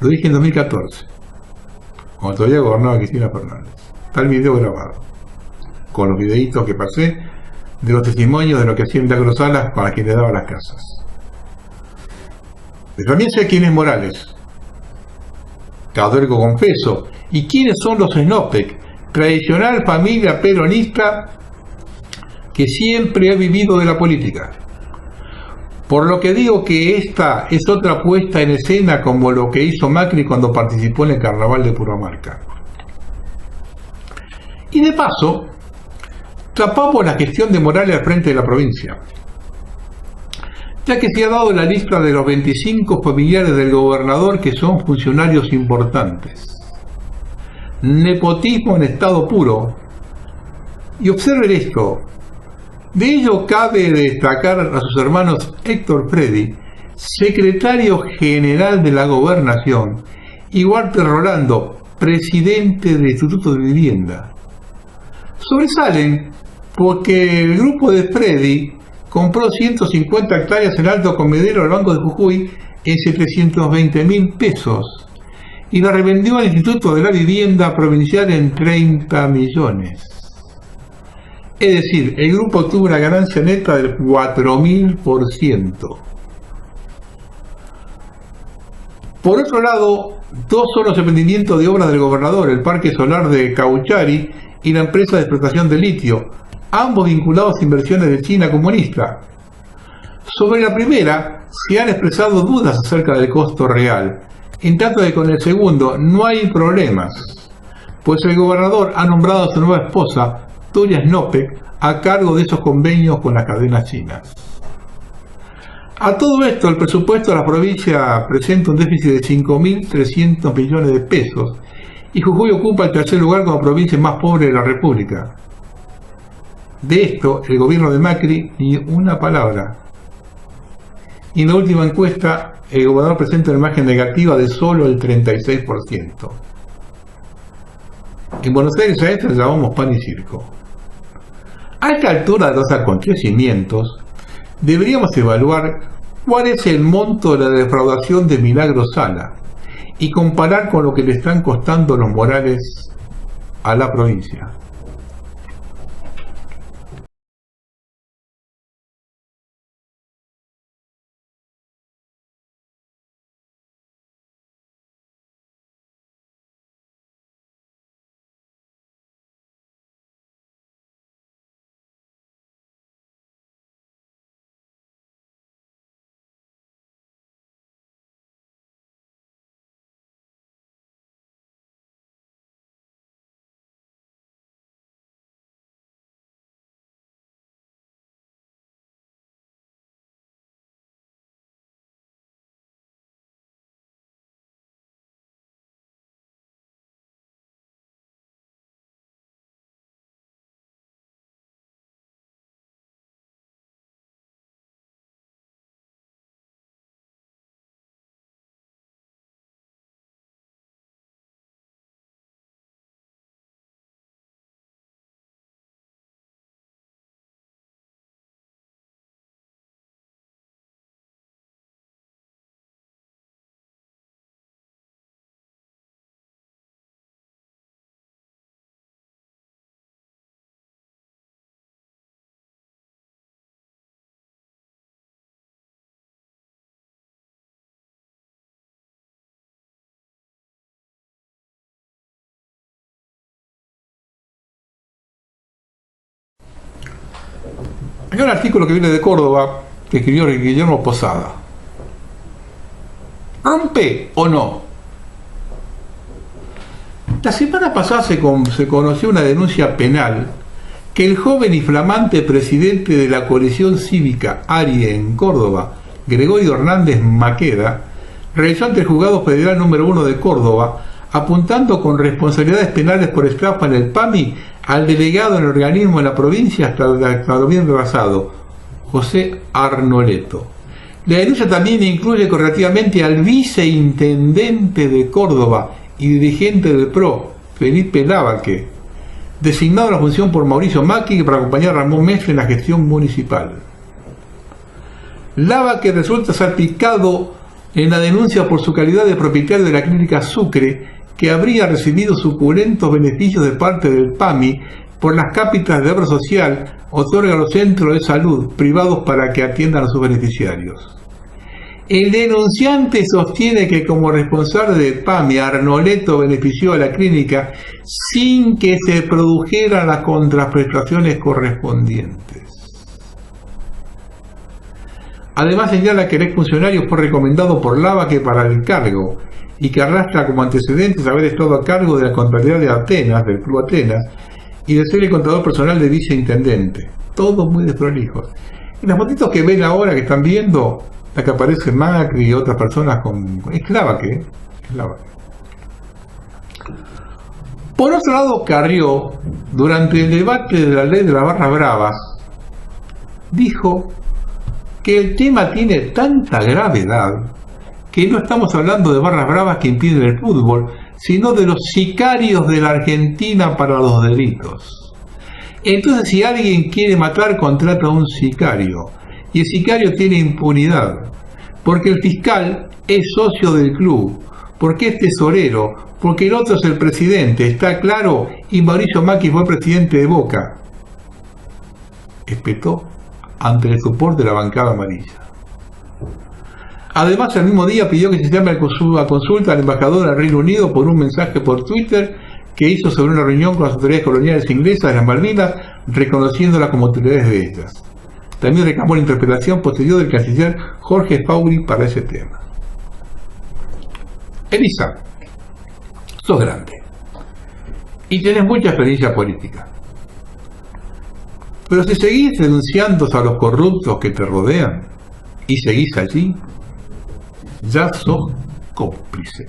Lo dije en 2014, cuando todavía gobernaba Cristina Fernández. Está el video grabado, con los videitos que pasé de los testimonios de lo que hacía Milagro Sala para quien le daba las casas. Pero también sé quién es Morales, Caudillo confeso, y quiénes son los Snopek, tradicional familia peronista que siempre ha vivido de la política. Por lo que digo que esta es otra puesta en escena, como lo que hizo Macri cuando participó en el carnaval de Purmamarca. Y de paso, tapamos la gestión de Morales al frente de la provincia, ya que se ha dado la lista de los 25 familiares del gobernador que son funcionarios importantes. Nepotismo en estado puro. Y observen esto: de ello cabe destacar a sus hermanos Héctor Freddy, secretario general de la Gobernación, y Walter Rolando, presidente del Instituto de Vivienda. Sobresalen porque el grupo de Freddy compró 150 hectáreas en Alto Comedero al Banco de Jujuy en 720.000 pesos y la revendió al Instituto de la Vivienda Provincial en 30 millones. Es decir, el grupo tuvo una ganancia neta del 4.000%. Por otro lado, dos son los emprendimientos de obras del gobernador: el Parque Solar de Cauchari y la empresa de explotación de litio, ambos vinculados a inversiones de China comunista. Sobre la primera, se han expresado dudas acerca del costo real, en tanto que con el segundo no hay problemas, pues el gobernador ha nombrado a su nueva esposa, Doria Snopek, a cargo de esos convenios con las cadenas chinas. A todo esto, el presupuesto de la provincia presenta un déficit de 5.300 millones de pesos y Jujuy ocupa el tercer lugar como provincia más pobre de la República. De esto, el gobierno de Macri ni una palabra. Y en la última encuesta, el gobernador presenta una imagen negativa de solo el 36%. En Buenos Aires a esto le llamamos pan y circo. A esta altura de los acontecimientos, deberíamos evaluar cuál es el monto de la defraudación de Milagro Sala y comparar con lo que le están costando los Morales a la provincia. Hay un artículo que viene de Córdoba que escribió Guillermo Posada. ¿Rompe o no? La semana pasada se conoció una denuncia penal que el joven y flamante presidente de la coalición cívica ARIE en Córdoba, Gregorio Hernández Maqueda, realizó ante el Juzgado Federal número 1 de Córdoba, apuntando con responsabilidades penales por estafa en el PAMI al delegado en el organismo de la provincia hasta noviembre pasado, José Arnoleto. La denuncia también incluye correlativamente al viceintendente de Córdoba y dirigente del PRO, Felipe Lavaque, designado a la función por Mauricio Macri para acompañar a Ramón Mestre en la gestión municipal. Lavaque resulta salpicado en la denuncia por su calidad de propietario de la clínica Sucre, que habría recibido suculentos beneficios de parte del PAMI por las cápitas de obra social otorga a los centros de salud privados para que atiendan a sus beneficiarios. El denunciante sostiene que como responsable del PAMI, Arnoleto benefició a la clínica sin que se produjeran las contraprestaciones correspondientes. Además señala que el exfuncionario fue recomendado por Lavaque para el cargo y que arrastra como antecedentes haber estado a cargo de la contabilidad de Atenas, del Club Atenas, y de ser el contador personal de viceintendente. Todos muy desprolijos. En las fotitos que ven ahora, que están viendo, la que aparece Macri y otras personas con... Es Lavaque. Por otro lado, Carrió, durante el debate de la ley de las barras bravas, dijo que el tema tiene tanta gravedad que no estamos hablando de barras bravas que impiden el fútbol, sino de los sicarios de la Argentina para los delitos. Entonces, si alguien quiere matar, contrata a un sicario. Y el sicario tiene impunidad, porque el fiscal es socio del club, porque es tesorero, porque el otro es el presidente, está claro, y Mauricio Macri fue presidente de Boca. Espetó ante el soporte de la bancada amarilla. Además, el mismo día pidió que se llame a consulta al embajador del Reino Unido por un mensaje por Twitter que hizo sobre una reunión con las autoridades coloniales inglesas de las Malvinas, reconociéndolas como autoridades de ellas. También reclamó la interpretación posterior del canciller Jorge Fauri para ese tema. Elisa, sos grande y tenés mucha experiencia política. Pero si seguís denunciando a los corruptos que te rodean y seguís allí, ya sos cómplice.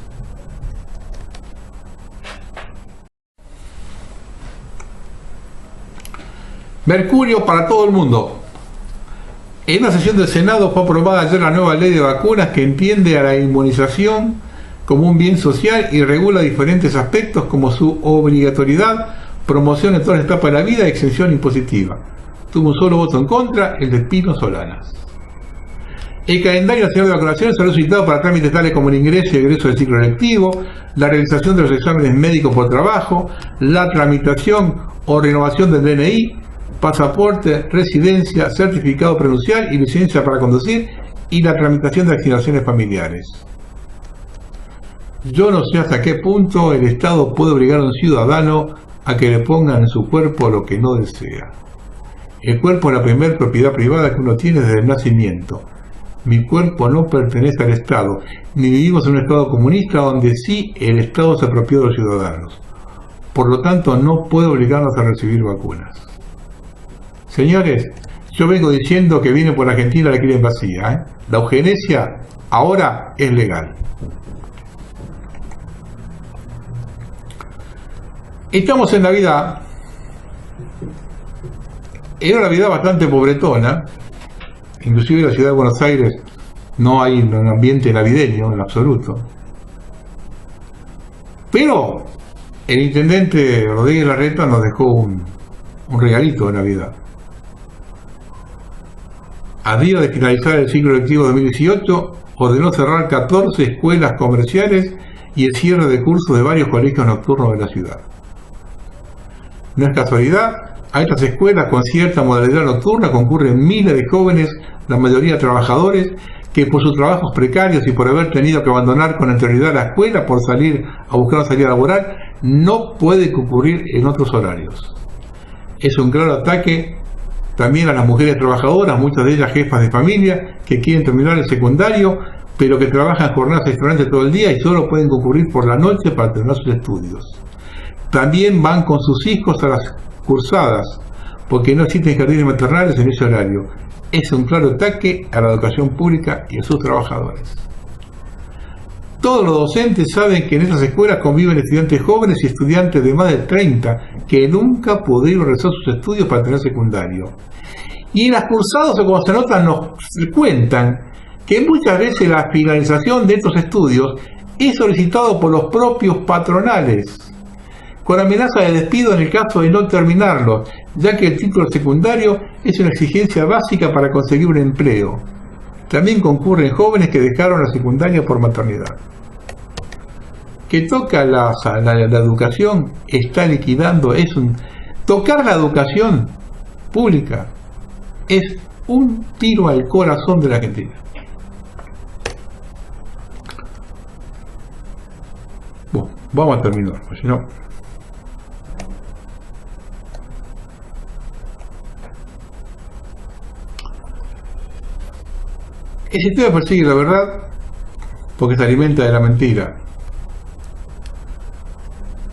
Mercurio para todo el mundo. En una sesión del Senado fue aprobada ayer la nueva ley de vacunas que entiende a la inmunización como un bien social y regula diferentes aspectos como su obligatoriedad, promoción en todas las etapas de la vida y exención impositiva. Tuvo un solo voto en contra, el de Pino Solanas. El calendario nacional de vacunación será solicitado para trámites tales como el ingreso y egreso del ciclo lectivo, la realización de los exámenes médicos por trabajo, la tramitación o renovación del DNI, pasaporte, residencia, certificado prenupcial y licencia para conducir, y la tramitación de asignaciones familiares. Yo no sé hasta qué punto el Estado puede obligar a un ciudadano a que le pongan en su cuerpo lo que no desea. El cuerpo es la primera propiedad privada que uno tiene desde el nacimiento. Mi cuerpo no pertenece al Estado, ni vivimos en un Estado comunista donde sí el Estado se apropió de los ciudadanos. Por lo tanto, no puede obligarnos a recibir vacunas. Señores, yo vengo diciendo que viene por Argentina la quieren vacía. La eugenesia ahora es legal. Estamos en Navidad. Era una Navidad bastante pobretona. Inclusive en la ciudad de Buenos Aires no hay un ambiente navideño en absoluto. Pero el intendente Rodríguez Larreta nos dejó un regalito de Navidad. A día de finalizar el ciclo lectivo 2018, ordenó cerrar 14 escuelas comerciales y el cierre de cursos de varios colegios nocturnos de la ciudad. No es casualidad, a estas escuelas con cierta modalidad nocturna concurren miles de jóvenes, la mayoría trabajadores, que por sus trabajos precarios y por haber tenido que abandonar con anterioridad la escuela por salir a buscar una salida laboral, no puede concurrir en otros horarios. Es un claro ataque también a las mujeres trabajadoras, muchas de ellas jefas de familia, que quieren terminar el secundario, pero que trabajan jornadas extraordinarias todo el día y solo pueden concurrir por la noche para terminar sus estudios. También van con sus hijos a las cursadas, porque no existen jardines maternales en ese horario. es un claro ataque a la educación pública y a sus trabajadores. Todos los docentes saben que en esas escuelas conviven estudiantes jóvenes y estudiantes de más de 30 que nunca pudieron realizar sus estudios para tener secundario. Y en las cursadas o como se notan nos cuentan que muchas veces la finalización de estos estudios es solicitado por los propios patronales, con amenaza de despido en el caso de no terminarlos, ya que el título secundario es una exigencia básica para conseguir un empleo. También concurren jóvenes que dejaron la secundaria por maternidad. Que toca la educación está liquidando, tocar la educación pública es un tiro al corazón de la Argentina. Bueno, vamos a terminar, pues si no... El sistema persigue la verdad porque se alimenta de la mentira.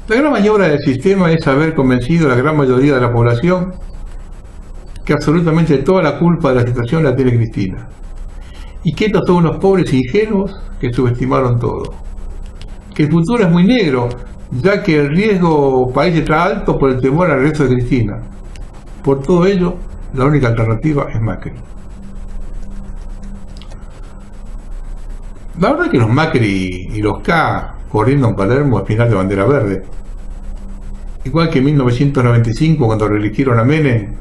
La gran maniobra del sistema es haber convencido a la gran mayoría de la población que absolutamente toda la culpa de la situación la tiene Cristina y que estos son unos pobres ingenuos que subestimaron todo, que el futuro es muy negro ya que el riesgo país está alto por el temor al regreso de Cristina. Por todo ello, la única alternativa es Macri. La verdad es que los Macri y los K corriendo en Palermo es final de bandera verde. Igual que en 1995 cuando reeligieron a Menem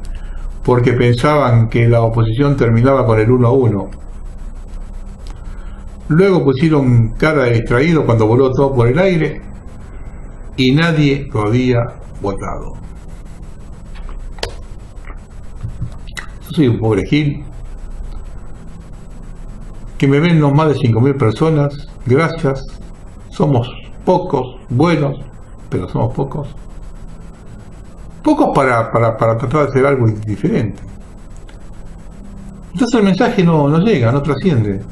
porque pensaban que la oposición terminaba con el 1-1. Luego pusieron cara de distraído cuando voló todo por el aire y nadie lo había votado. Yo soy un pobre gil que me ven no más de 5.000 personas, gracias, somos pocos, buenos, pero somos pocos. Pocos para tratar de hacer algo diferente. Entonces el mensaje no llega, no trasciende.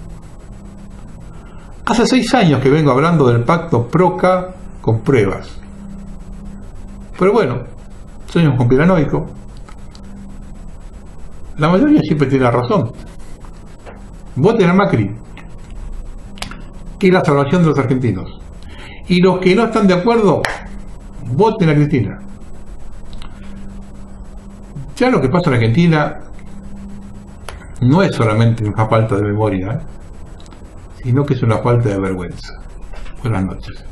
Hace 6 años que vengo hablando del pacto PRO-K con pruebas. Pero bueno, soy un conspiranoico. La mayoría siempre tiene la razón. Voten a Macri, que es la salvación de los argentinos. Y los que no están de acuerdo, voten a Cristina. Ya lo que pasa en Argentina no es solamente una falta de memoria, sino que es una falta de vergüenza. Buenas noches.